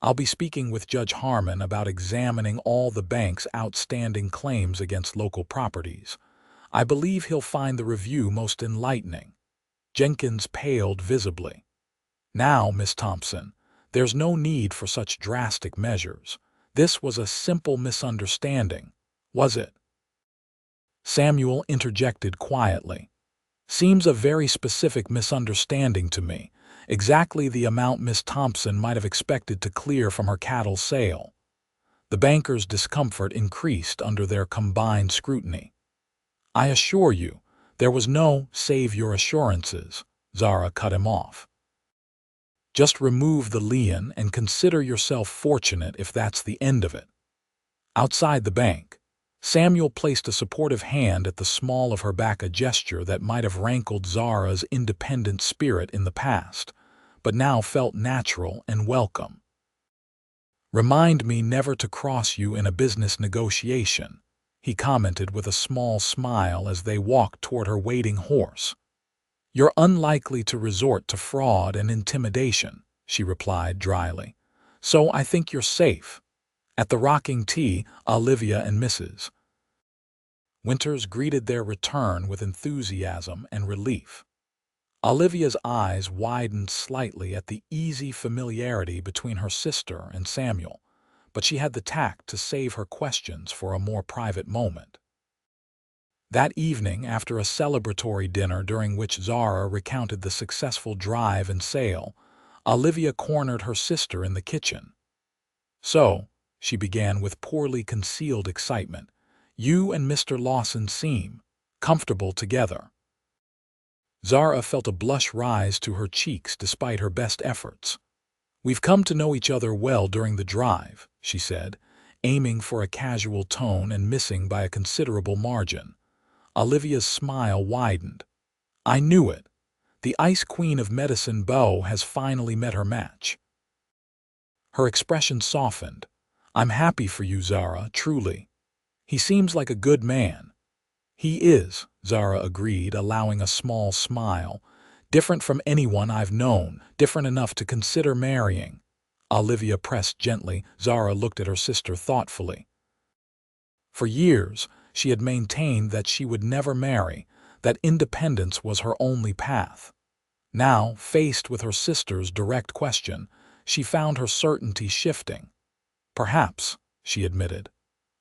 "I'll be speaking with Judge Harmon about examining all the bank's outstanding claims against local properties. I believe he'll find the review most enlightening." Jenkins paled visibly. "Now, Miss Thompson, there's no need for such drastic measures. This was a simple misunderstanding, was it?" Samuel interjected quietly. "Seems a very specific misunderstanding to me. Exactly the amount Miss Thompson might have expected to clear from her cattle sale." The banker's discomfort increased under their combined scrutiny. "I assure you, there was no save your assurances," Zara cut him off. "Just remove the lien and consider yourself fortunate if that's the end of it." Outside the bank, Samuel placed a supportive hand at the small of her back, a gesture that might have rankled Zara's independent spirit in the past, but now felt natural and welcome. "Remind me never to cross you in a business negotiation," he commented with a small smile as they walked toward her waiting horse. "You're unlikely to resort to fraud and intimidation," she replied dryly. "So I think you're safe." At the rocking tea, Olivia and Mrs. Winters greeted their return with enthusiasm and relief. Olivia's eyes widened slightly at the easy familiarity between her sister and Samuel, but she had the tact to save her questions for a more private moment. That evening, after a celebratory dinner during which Zara recounted the successful drive and sale, Olivia cornered her sister in the kitchen. "So," she began with poorly concealed excitement, "you and Mr. Lawson seem comfortable together." Zara felt a blush rise to her cheeks despite her best efforts. "We've come to know each other well during the drive," she said, aiming for a casual tone and missing by a considerable margin. Olivia's smile widened. "I knew it. The Ice Queen of Medicine Bow has finally met her match." Her expression softened. "I'm happy for you, Zara, truly. He seems like a good man." "He is," Zara agreed, allowing a small smile. "Different from anyone I've known, different enough to consider marrying." Olivia pressed gently. Zara looked at her sister thoughtfully. For years, she had maintained that she would never marry, that independence was her only path. Now, faced with her sister's direct question, she found her certainty shifting. "Perhaps," she admitted,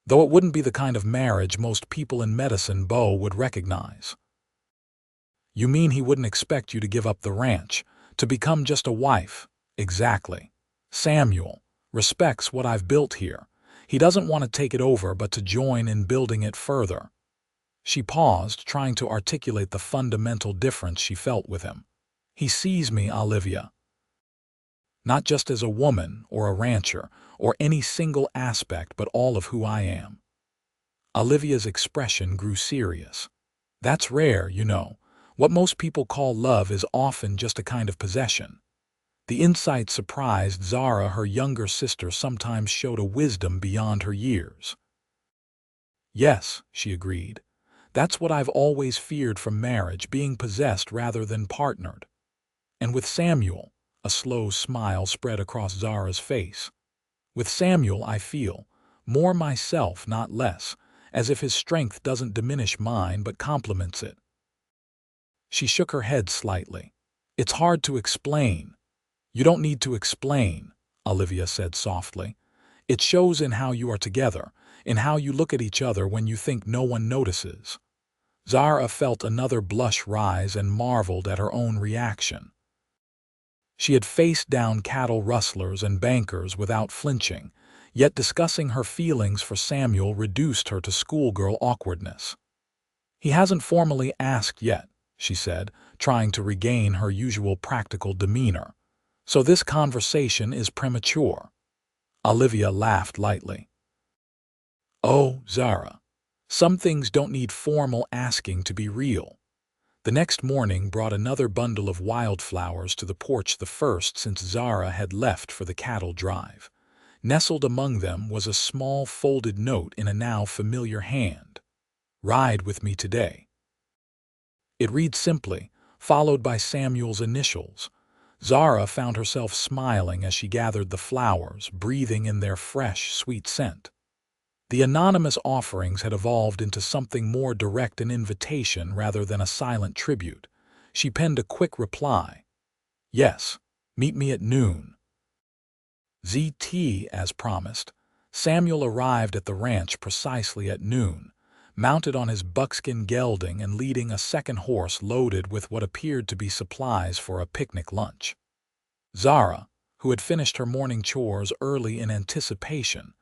"though it wouldn't be the kind of marriage most people in Medicine Bow would recognize." "You mean he wouldn't expect you to give up the ranch, to become just a wife?" "Exactly. Samuel respects what I've built here. He doesn't want to take it over but to join in building it further." She paused, trying to articulate the fundamental difference she felt with him. "He sees me, Olivia, not just as a woman or a rancher or any single aspect but all of who I am." Olivia's expression grew serious. "That's rare, you know. What most people call love is often just a kind of possession." The insight surprised Zara. Her younger sister sometimes showed a wisdom beyond her years. "Yes," she agreed. "That's what I've always feared from marriage, being possessed rather than partnered." And with Samuel, a slow smile spread across Zara's face. "With Samuel I feel more myself, not less, as if his strength doesn't diminish mine but complements it." She shook her head slightly. "It's hard to explain." "You don't need to explain," Olivia said softly. "It shows in how you are together, in how you look at each other when you think no one notices." Zara felt another blush rise and marveled at her own reaction. She had faced down cattle rustlers and bankers without flinching, yet discussing her feelings for Samuel reduced her to schoolgirl awkwardness. "He hasn't formally asked yet," she said, trying to regain her usual practical demeanor. "So this conversation is premature." Olivia laughed lightly. "Oh, Zara, some things don't need formal asking to be real." The next morning brought another bundle of wildflowers to the porch, the first since Zara had left for the cattle drive. Nestled among them was a small folded note in a now familiar hand. "Ride with me today." It read simply, followed by Samuel's initials. Zara found herself smiling as she gathered the flowers, breathing in their fresh, sweet scent. The anonymous offerings had evolved into something more direct, an invitation rather than a silent tribute. She penned a quick reply. "Yes, meet me at noon." ZT, as promised, Samuel arrived at the ranch precisely at noon, mounted on his buckskin gelding and leading a second horse loaded with what appeared to be supplies for a picnic lunch. Zara, who had finished her morning chores early in anticipation,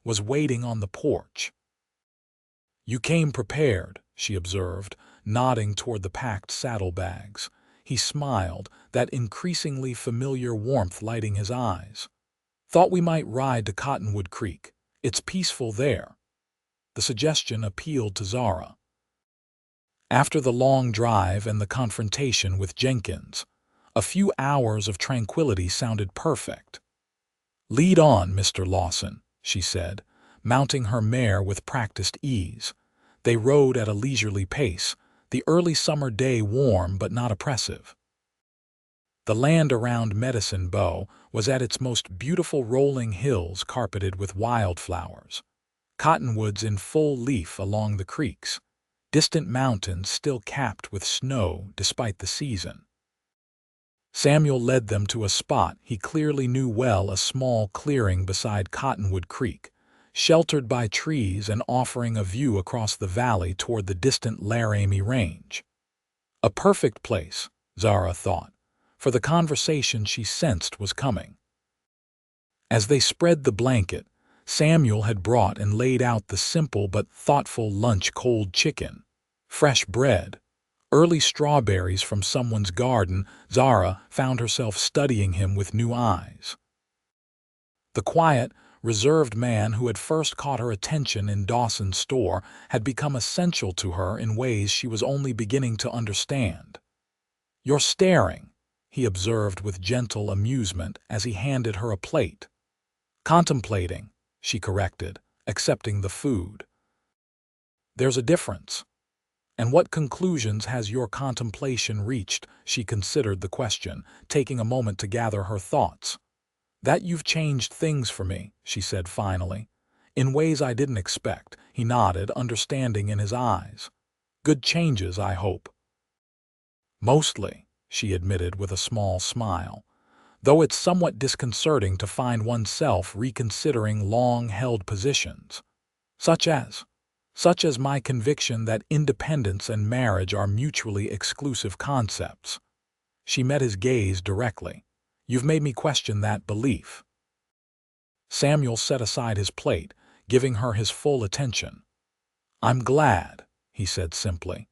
was waiting on the porch. "You came prepared," she observed, nodding toward the packed saddlebags. He smiled, that increasingly familiar warmth lighting his eyes. "Thought we might ride to Cottonwood Creek. It's peaceful there." The suggestion appealed to Zara. After the long drive and the confrontation with Jenkins, a few hours of tranquility sounded perfect. "Lead on, Mr. Lawson," she said, mounting her mare with practiced ease. They rode at a leisurely pace, the early summer day warm but not oppressive. The land around Medicine Bow was at its most beautiful, rolling hills carpeted with wildflowers, cottonwoods in full leaf along the creeks, distant mountains still capped with snow despite the season. Samuel led them to a spot he clearly knew well, a small clearing beside Cottonwood Creek, sheltered by trees and offering a view across the valley toward the distant Laramie Range. A perfect place, Zara thought, for the conversation she sensed was coming. As they spread the blanket, Samuel had brought and laid out the simple but thoughtful lunch: cold chicken, fresh bread, early strawberries from someone's garden. Zara found herself studying him with new eyes. The quiet, reserved man who had first caught her attention in Dawson's store had become essential to her in ways she was only beginning to understand. "You're staring," he observed with gentle amusement as he handed her a plate. "Contemplating," she corrected, accepting the food. "There's a difference. And what conclusions has your contemplation reached?" She considered the question, taking a moment to gather her thoughts. "That you've changed things for me," she said finally. "In ways I didn't expect." He nodded, understanding in his eyes. "Good changes, I hope." "Mostly," she admitted with a small smile, "though it's somewhat disconcerting to find oneself reconsidering long-held positions, such as my conviction that independence and marriage are mutually exclusive concepts." She met his gaze directly. "You've made me question that belief." Samuel set aside his plate, giving her his full attention. "I'm glad," he said simply,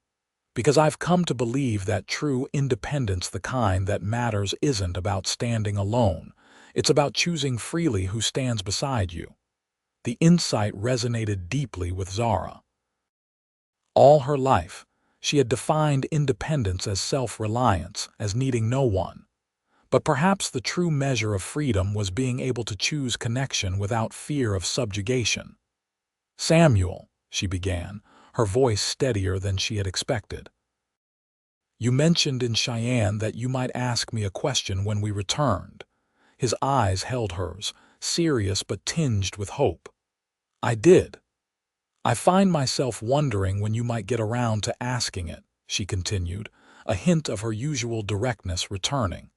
"because I've come to believe that true independence, the kind that matters, isn't about standing alone. It's about choosing freely who stands beside you." The insight resonated deeply with Zara. All her life, she had defined independence as self-reliance, as needing no one. But perhaps the true measure of freedom was being able to choose connection without fear of subjugation. "Samuel," she began, her voice steadier than she had expected, "you mentioned in Cheyenne that you might ask me a question when we returned." His eyes held hers, serious but tinged with hope. "I did. I find myself wondering when you might get around to asking it," she continued, a hint of her usual directness returning.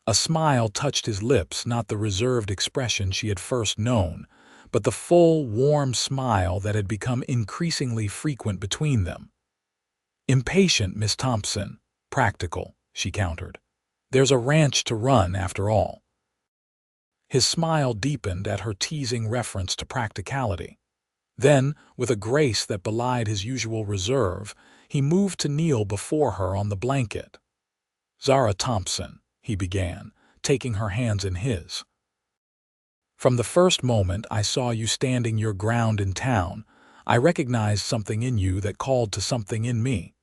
A smile touched his lips, not the reserved expression she had first known, but the full, warm smile that had become increasingly frequent between them. "Impatient, Miss Thompson. Practical," she countered. "There's a ranch to run, after all." His smile deepened at her teasing reference to practicality. Then, with a grace that belied his usual reserve, he moved to kneel before her on the blanket. "Zara Thompson," he began, taking her hands in his. "From the first moment I saw you standing your ground in town, I recognized something in you that called to something in me.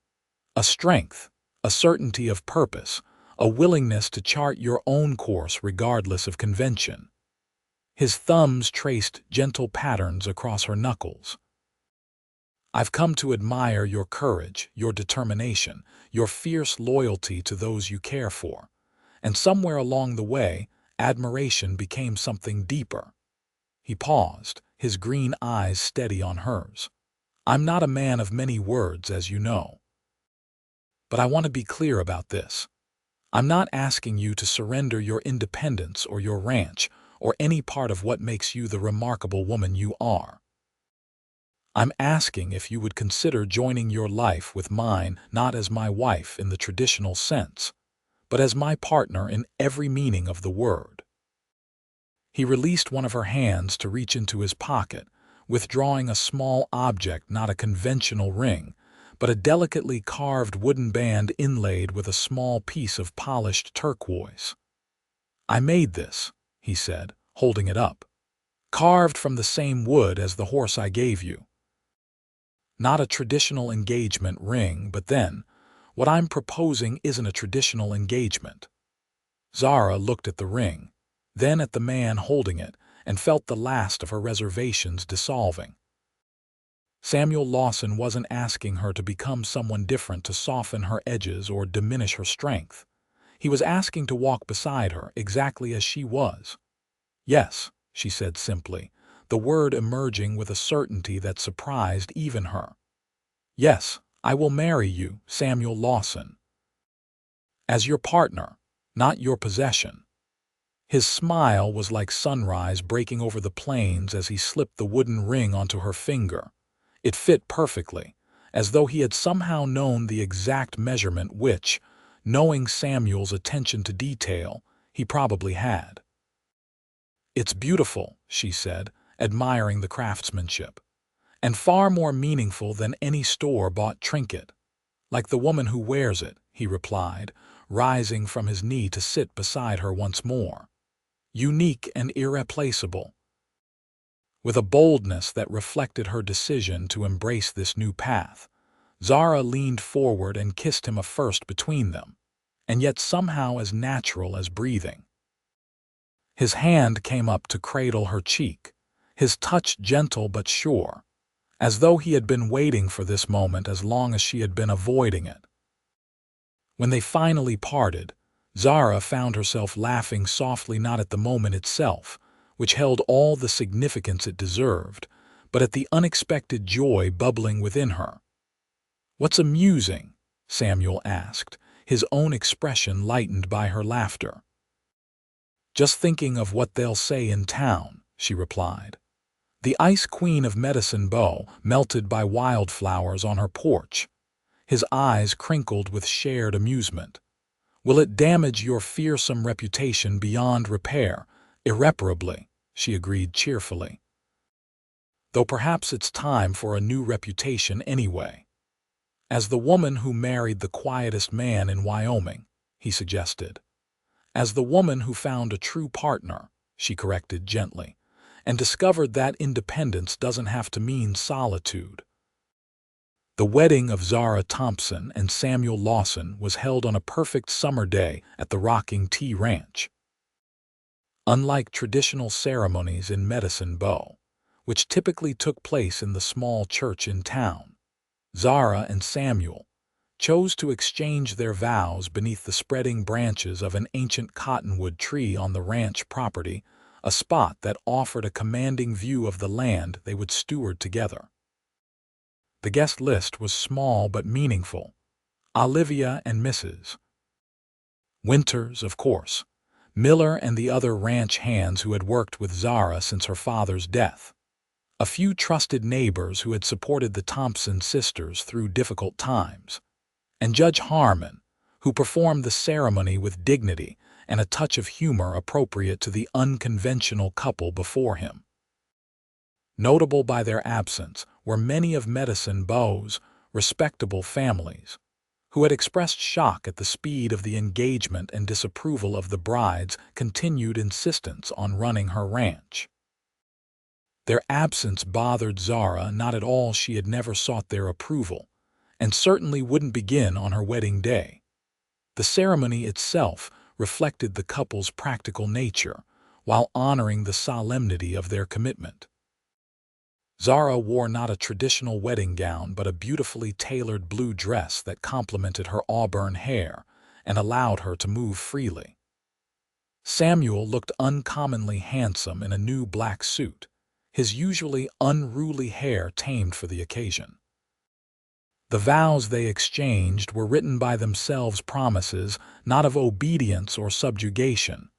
A strength, a certainty of purpose, a willingness to chart your own course regardless of convention." His thumbs traced gentle patterns across her knuckles. "I've come to admire your courage, your determination, your fierce loyalty to those you care for. And somewhere along the way, admiration became something deeper." He paused, his green eyes steady on hers. "I'm not a man of many words, as you know. But I want to be clear about this. I'm not asking you to surrender your independence or your ranch or any part of what makes you the remarkable woman you are. I'm asking if you would consider joining your life with mine, not as my wife in the traditional sense, but as my partner in every meaning of the word." He released one of her hands to reach into his pocket, withdrawing a small object, not a conventional ring, but a delicately carved wooden band inlaid with a small piece of polished turquoise. "I made this," he said, holding it up. "Carved from the same wood as the horse I gave you. Not a traditional engagement ring, but then, what I'm proposing isn't a traditional engagement." Zara looked at the ring, then at the man holding it, and felt the last of her reservations dissolving. Samuel Lawson wasn't asking her to become someone different to soften her edges or diminish her strength. He was asking to walk beside her exactly as she was. "Yes," she said simply, the word emerging with a certainty that surprised even her. "Yes, I will marry you, Samuel Lawson. As your partner, not your possession." His smile was like sunrise breaking over the plains as he slipped the wooden ring onto her finger. It fit perfectly, as though he had somehow known the exact measurement which, knowing Samuel's attention to detail, he probably had. "It's beautiful," she said, admiring the craftsmanship, "and far more meaningful than any store-bought trinket." "Like the woman who wears it," he replied, rising from his knee to sit beside her once more. "Unique and irreplaceable." With a boldness that reflected her decision to embrace this new path, Zara leaned forward and kissed him a first between them, and yet somehow as natural as breathing. His hand came up to cradle her cheek, his touch gentle but sure, as though he had been waiting for this moment as long as she had been avoiding it. When they finally parted, Zara found herself laughing softly, not at the moment itself, which held all the significance it deserved, but at the unexpected joy bubbling within her. "What's amusing?" Samuel asked, his own expression lightened by her laughter. "Just thinking of what they'll say in town," she replied. "The Ice Queen of Medicine Bow melted by wildflowers on her porch." His eyes crinkled with shared amusement. "Will it damage your fearsome reputation beyond repair?" "Irreparably," she agreed cheerfully. "Though perhaps it's time for a new reputation anyway." "As the woman who married the quietest man in Wyoming," he suggested. "As the woman who found a true partner," she corrected gently, "and discovered that independence doesn't have to mean solitude." The wedding of Zara Thompson and Samuel Lawson was held on a perfect summer day at the Rocking Tea Ranch. Unlike traditional ceremonies in Medicine Bow, which typically took place in the small church in town, Zara and Samuel chose to exchange their vows beneath the spreading branches of an ancient cottonwood tree on the ranch property, a spot that offered a commanding view of the land they would steward together. The guest list was small but meaningful. Olivia and Mrs. Winters, of course, Miller and the other ranch hands who had worked with Zara since her father's death, a few trusted neighbors who had supported the Thompson sisters through difficult times, and Judge Harmon, who performed the ceremony with dignity and a touch of humor appropriate to the unconventional couple before him. Notable by their absence were many of Medicine Bow's respectable families, who had expressed shock at the speed of the engagement and disapproval of the bride's continued insistence on running her ranch. Their absence bothered Zara not at all. She had never sought their approval, and certainly wouldn't begin on her wedding day. The ceremony itself reflected the couple's practical nature, while honoring the solemnity of their commitment. Zara wore not a traditional wedding gown but a beautifully tailored blue dress that complemented her auburn hair and allowed her to move freely. Samuel looked uncommonly handsome in a new black suit, his usually unruly hair tamed for the occasion. The vows they exchanged were written by themselves, promises not of obedience or subjugation,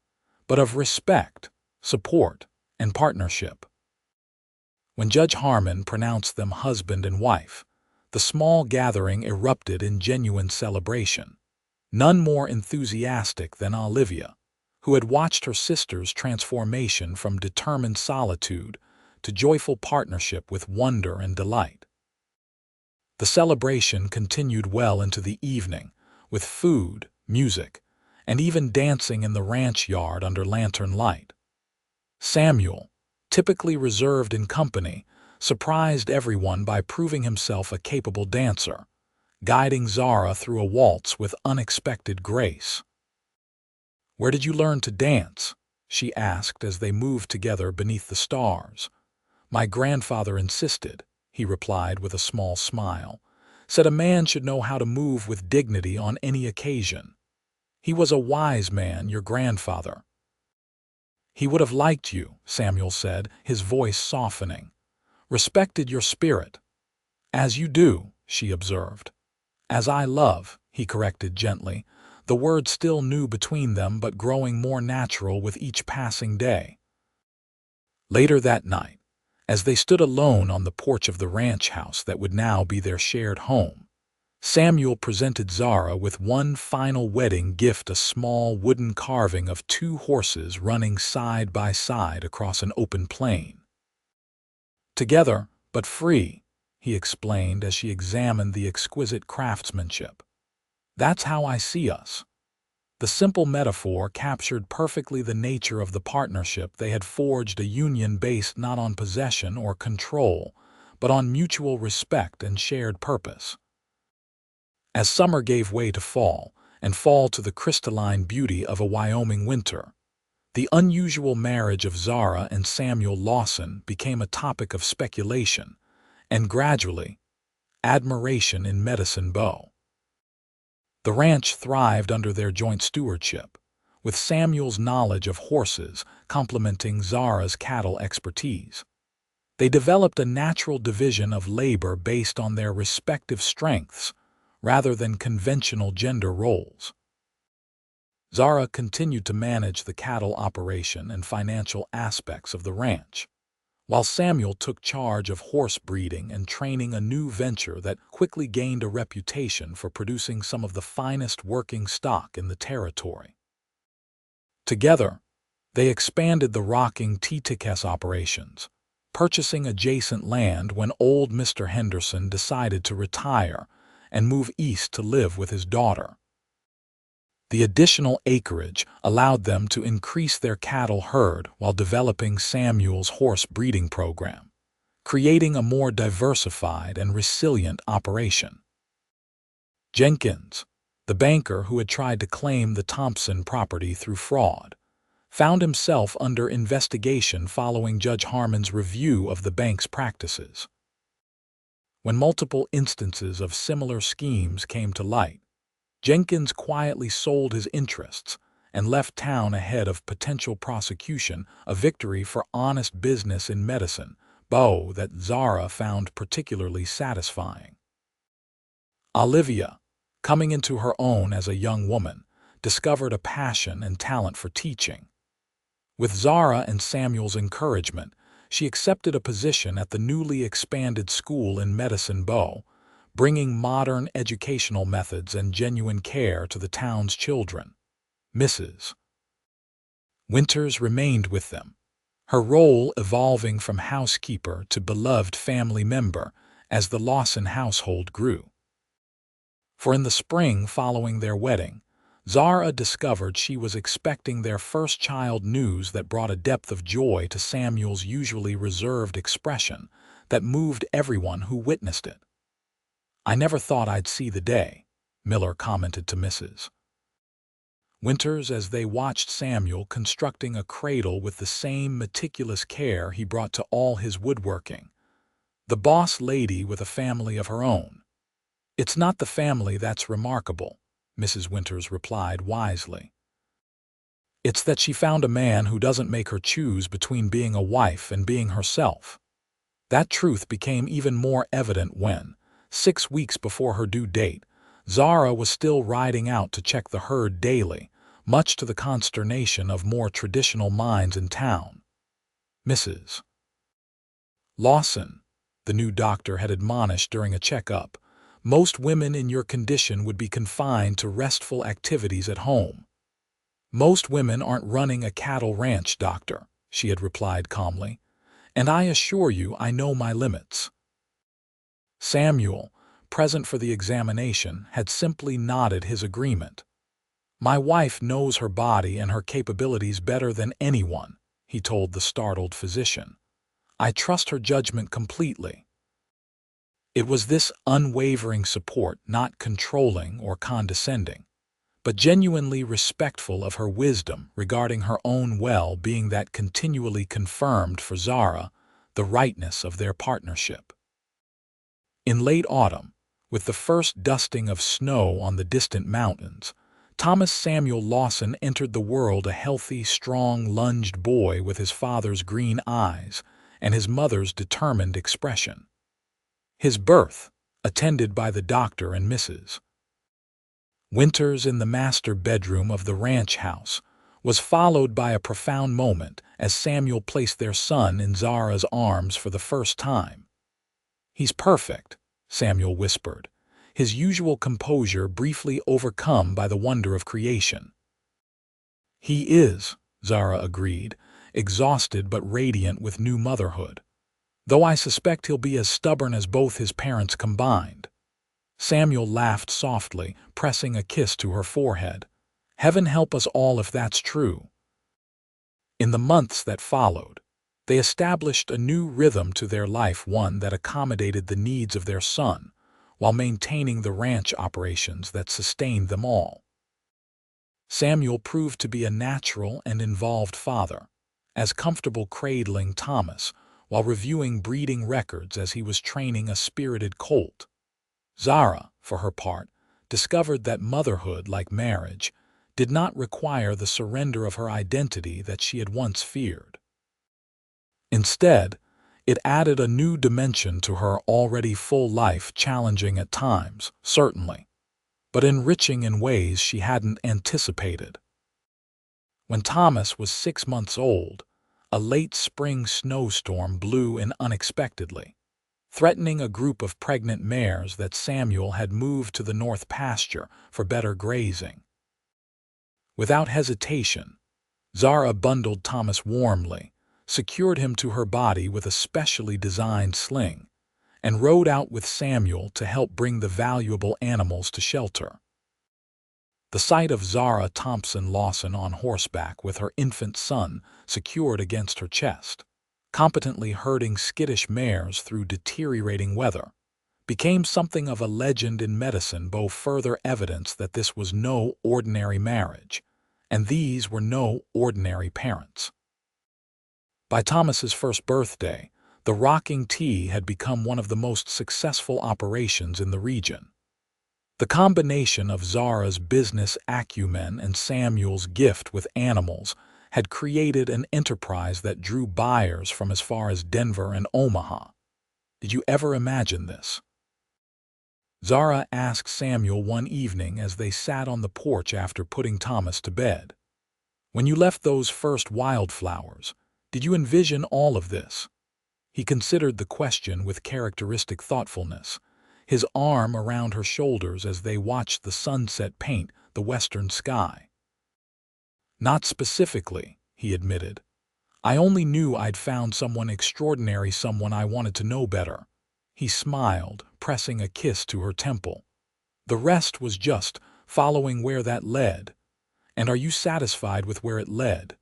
but of respect, support, and partnership. When Judge Harmon pronounced them husband and wife, the small gathering erupted in genuine celebration. None more enthusiastic than Olivia, who had watched her sister's transformation from determined solitude to joyful partnership with wonder and delight. The celebration continued well into the evening, with food, music, and even dancing in the ranch yard under lantern light. Samuel, typically reserved in company, surprised everyone by proving himself a capable dancer, guiding Zara through a waltz with unexpected grace. "Where did you learn to dance?" she asked as they moved together beneath the stars. "My grandfather insisted," he replied with a small smile, "said a man should know how to move with dignity on any occasion. He was a wise man, your grandfather." "He would have liked you," Samuel said, his voice softening. "Respected your spirit." "As you do," she observed. "As I love," he corrected gently, the word still new between them but growing more natural with each passing day. Later that night, as they stood alone on the porch of the ranch house that would now be their shared home, Samuel presented Zara with one final wedding gift, a small wooden carving of two horses running side by side across an open plain. "Together, but free," he explained as she examined the exquisite craftsmanship. "That's how I see us." The simple metaphor captured perfectly the nature of the partnership they had forged, a union based not on possession or control, but on mutual respect and shared purpose. As summer gave way to fall, and fall to the crystalline beauty of a Wyoming winter, the unusual marriage of Zara and Samuel Lawson became a topic of speculation, and gradually, admiration in Medicine Bow. The ranch thrived under their joint stewardship, with Samuel's knowledge of horses complementing Zara's cattle expertise. They developed a natural division of labor based on their respective strengths, rather than conventional gender roles. Zara continued to manage the cattle operation and financial aspects of the ranch, while Samuel took charge of horse breeding and training, a new venture that quickly gained a reputation for producing some of the finest working stock in the territory. Together, they expanded the rocking T-Tickets operations, purchasing adjacent land when old Mr. Henderson decided to retire and move east to live with his daughter. The additional acreage allowed them to increase their cattle herd while developing Samuel's horse breeding program, creating a more diversified and resilient operation. Jenkins, the banker who had tried to claim the Thompson property through fraud, found himself under investigation following Judge Harmon's review of the bank's practices. When multiple instances of similar schemes came to light, Jenkins quietly sold his interests and left town ahead of potential prosecution, a victory for honest business in Medicine Bow that Zara found particularly satisfying. Olivia, coming into her own as a young woman, discovered a passion and talent for teaching. With Zara and Samuel's encouragement, she accepted a position at the newly expanded school in Medicine Bow, bringing modern educational methods and genuine care to the town's children. Mrs. Winters remained with them, her role evolving from housekeeper to beloved family member as the Lawson household grew. For in the spring following their wedding, Zara discovered she was expecting their first child, news that brought a depth of joy to Samuel's usually reserved expression that moved everyone who witnessed it. "I never thought I'd see the day," Miller commented to Mrs. Winters as they watched Samuel constructing a cradle with the same meticulous care he brought to all his woodworking. "The boss lady with a family of her own." "It's not the family that's remarkable," Mrs. Winters replied wisely. "It's that she found a man who doesn't make her choose between being a wife and being herself." That truth became even more evident when, 6 weeks before her due date, Zara was still riding out to check the herd daily, much to the consternation of more traditional minds in town. "Mrs. Lawson," the new doctor had admonished during a checkup, "most women in your condition would be confined to restful activities at home." "Most women aren't running a cattle ranch, doctor," she had replied calmly, "and I assure you I know my limits." Samuel, present for the examination, had simply nodded his agreement. "My wife knows her body and her capabilities better than anyone," he told the startled physician. "I trust her judgment completely." It was this unwavering support, not controlling or condescending, but genuinely respectful of her wisdom regarding her own well-being, that continually confirmed for Zara the rightness of their partnership. In late autumn, with the first dusting of snow on the distant mountains, Thomas Samuel Lawson entered the world a healthy, strong, lunged boy with his father's green eyes and his mother's determined expression. His birth, attended by the doctor and Mrs. Winters in the master bedroom of the ranch house, was followed by a profound moment as Samuel placed their son in Zara's arms for the first time. "He's perfect," Samuel whispered, his usual composure briefly overcome by the wonder of creation. "He is," Zara agreed, exhausted but radiant with new motherhood, "though I suspect he'll be as stubborn as both his parents combined." Samuel laughed softly, pressing a kiss to her forehead. "Heaven help us all if that's true." In the months that followed, they established a new rhythm to their life, one that accommodated the needs of their son, while maintaining the ranch operations that sustained them all. Samuel proved to be a natural and involved father, as comfortable cradling Thomas while reviewing breeding records as he was training a spirited colt. Zara, for her part, discovered that motherhood, like marriage, did not require the surrender of her identity that she had once feared. Instead, it added a new dimension to her already full life, challenging at times, certainly, but enriching in ways she hadn't anticipated. When Thomas was 6 months old, a late spring snowstorm blew in unexpectedly, threatening a group of pregnant mares that Samuel had moved to the north pasture for better grazing. Without hesitation, Zara bundled Thomas warmly, secured him to her body with a specially designed sling, and rode out with Samuel to help bring the valuable animals to shelter. The sight of Zara Thompson on horseback with her infant son secured against her chest, competently herding skittish mares through deteriorating weather, became something of a legend in medicine, both further evidence that this was no ordinary marriage, and these were no ordinary parents. By Thomas's first birthday, the rocking tea had become one of the most successful operations in the region. The combination of Zara's business acumen and Samuel's gift with animals had created an enterprise that drew buyers from as far as Denver and Omaha. "Did you ever imagine this?" Zara asked Samuel one evening as they sat on the porch after putting Thomas to bed. "When you left those first Wildflowers, did you envision all of this?" He considered the question with characteristic thoughtfulness, his arm around her shoulders as they watched the sunset paint the western sky. "Not specifically," he admitted. "I only knew I'd found someone extraordinary, someone I wanted to know better." He smiled, pressing a kiss to her temple. "The rest was just following where that led. And are you satisfied with where it led?"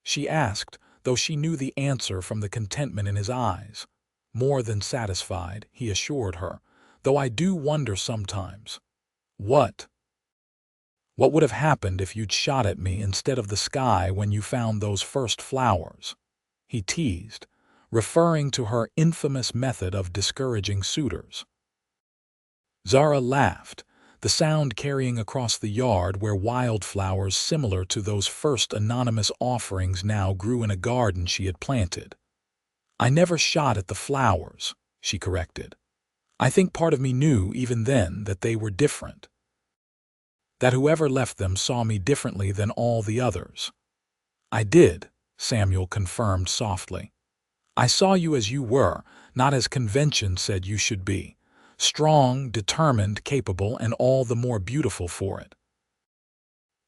She asked, though she knew the answer from the contentment in his eyes. "More than satisfied," he assured her, "though I do wonder sometimes." "What?" "What would have happened if you'd shot at me instead of the sky when you found those first flowers?" he teased, referring to her infamous method of discouraging suitors. Zara laughed, the sound carrying across the yard where wildflowers similar to those first anonymous offerings now grew in a garden she had planted. "I never shot at the flowers," she corrected. "I think part of me knew even then that they were different. That whoever left them saw me differently than all the others." "I did," Samuel confirmed softly. "I saw you as you were, not as convention said you should be. Strong, determined, capable, and all the more beautiful for it."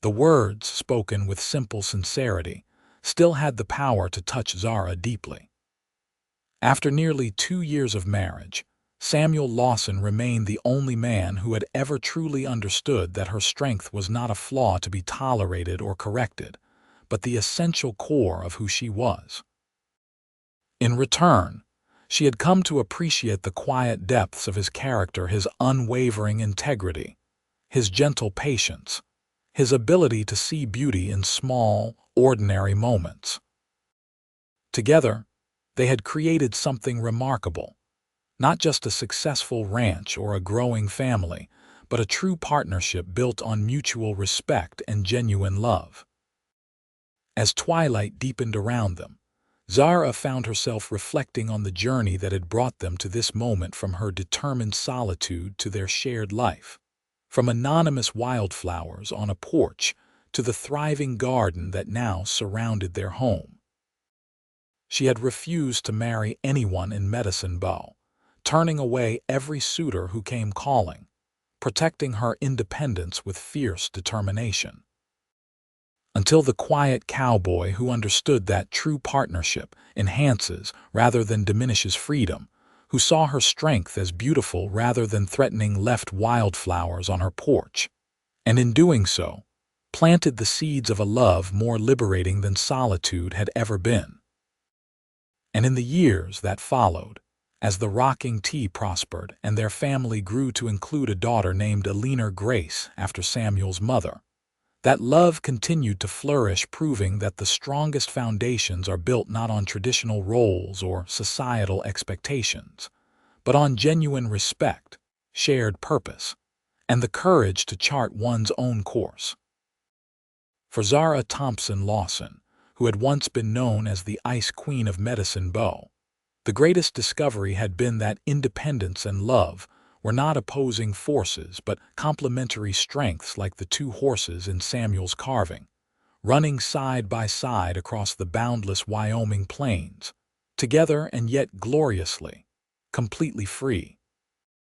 The words, spoken with simple sincerity, still had the power to touch Zara deeply. After nearly 2 years of marriage, Samuel Lawson remained the only man who had ever truly understood that her strength was not a flaw to be tolerated or corrected, but the essential core of who she was. In return, she had come to appreciate the quiet depths of his character, his unwavering integrity, his gentle patience, his ability to see beauty in small, ordinary moments. Together, they had created something remarkable, not just a successful ranch or a growing family, but a true partnership built on mutual respect and genuine love. As twilight deepened around them, Zara found herself reflecting on the journey that had brought them to this moment, from her determined solitude to their shared life, from anonymous wildflowers on a porch to the thriving garden that now surrounded their home. She had refused to marry anyone in Medicine Bow, turning away every suitor who came calling, protecting her independence with fierce determination. Until the quiet cowboy who understood that true partnership enhances rather than diminishes freedom, who saw her strength as beautiful rather than threatening, left wildflowers on her porch, and in doing so, planted the seeds of a love more liberating than solitude had ever been. And in the years that followed, as the rocking tea prospered and their family grew to include a daughter named Alina Grace after Samuel's mother, that love continued to flourish, proving that the strongest foundations are built not on traditional roles or societal expectations, but on genuine respect, shared purpose, and the courage to chart one's own course. For Zara Thompson Lawson, who had once been known as the Ice Queen of Medicine Bow, the greatest discovery had been that independence and love were not opposing forces but complementary strengths, like the two horses in Samuel's carving, running side by side across the boundless Wyoming plains, together and yet gloriously, completely free.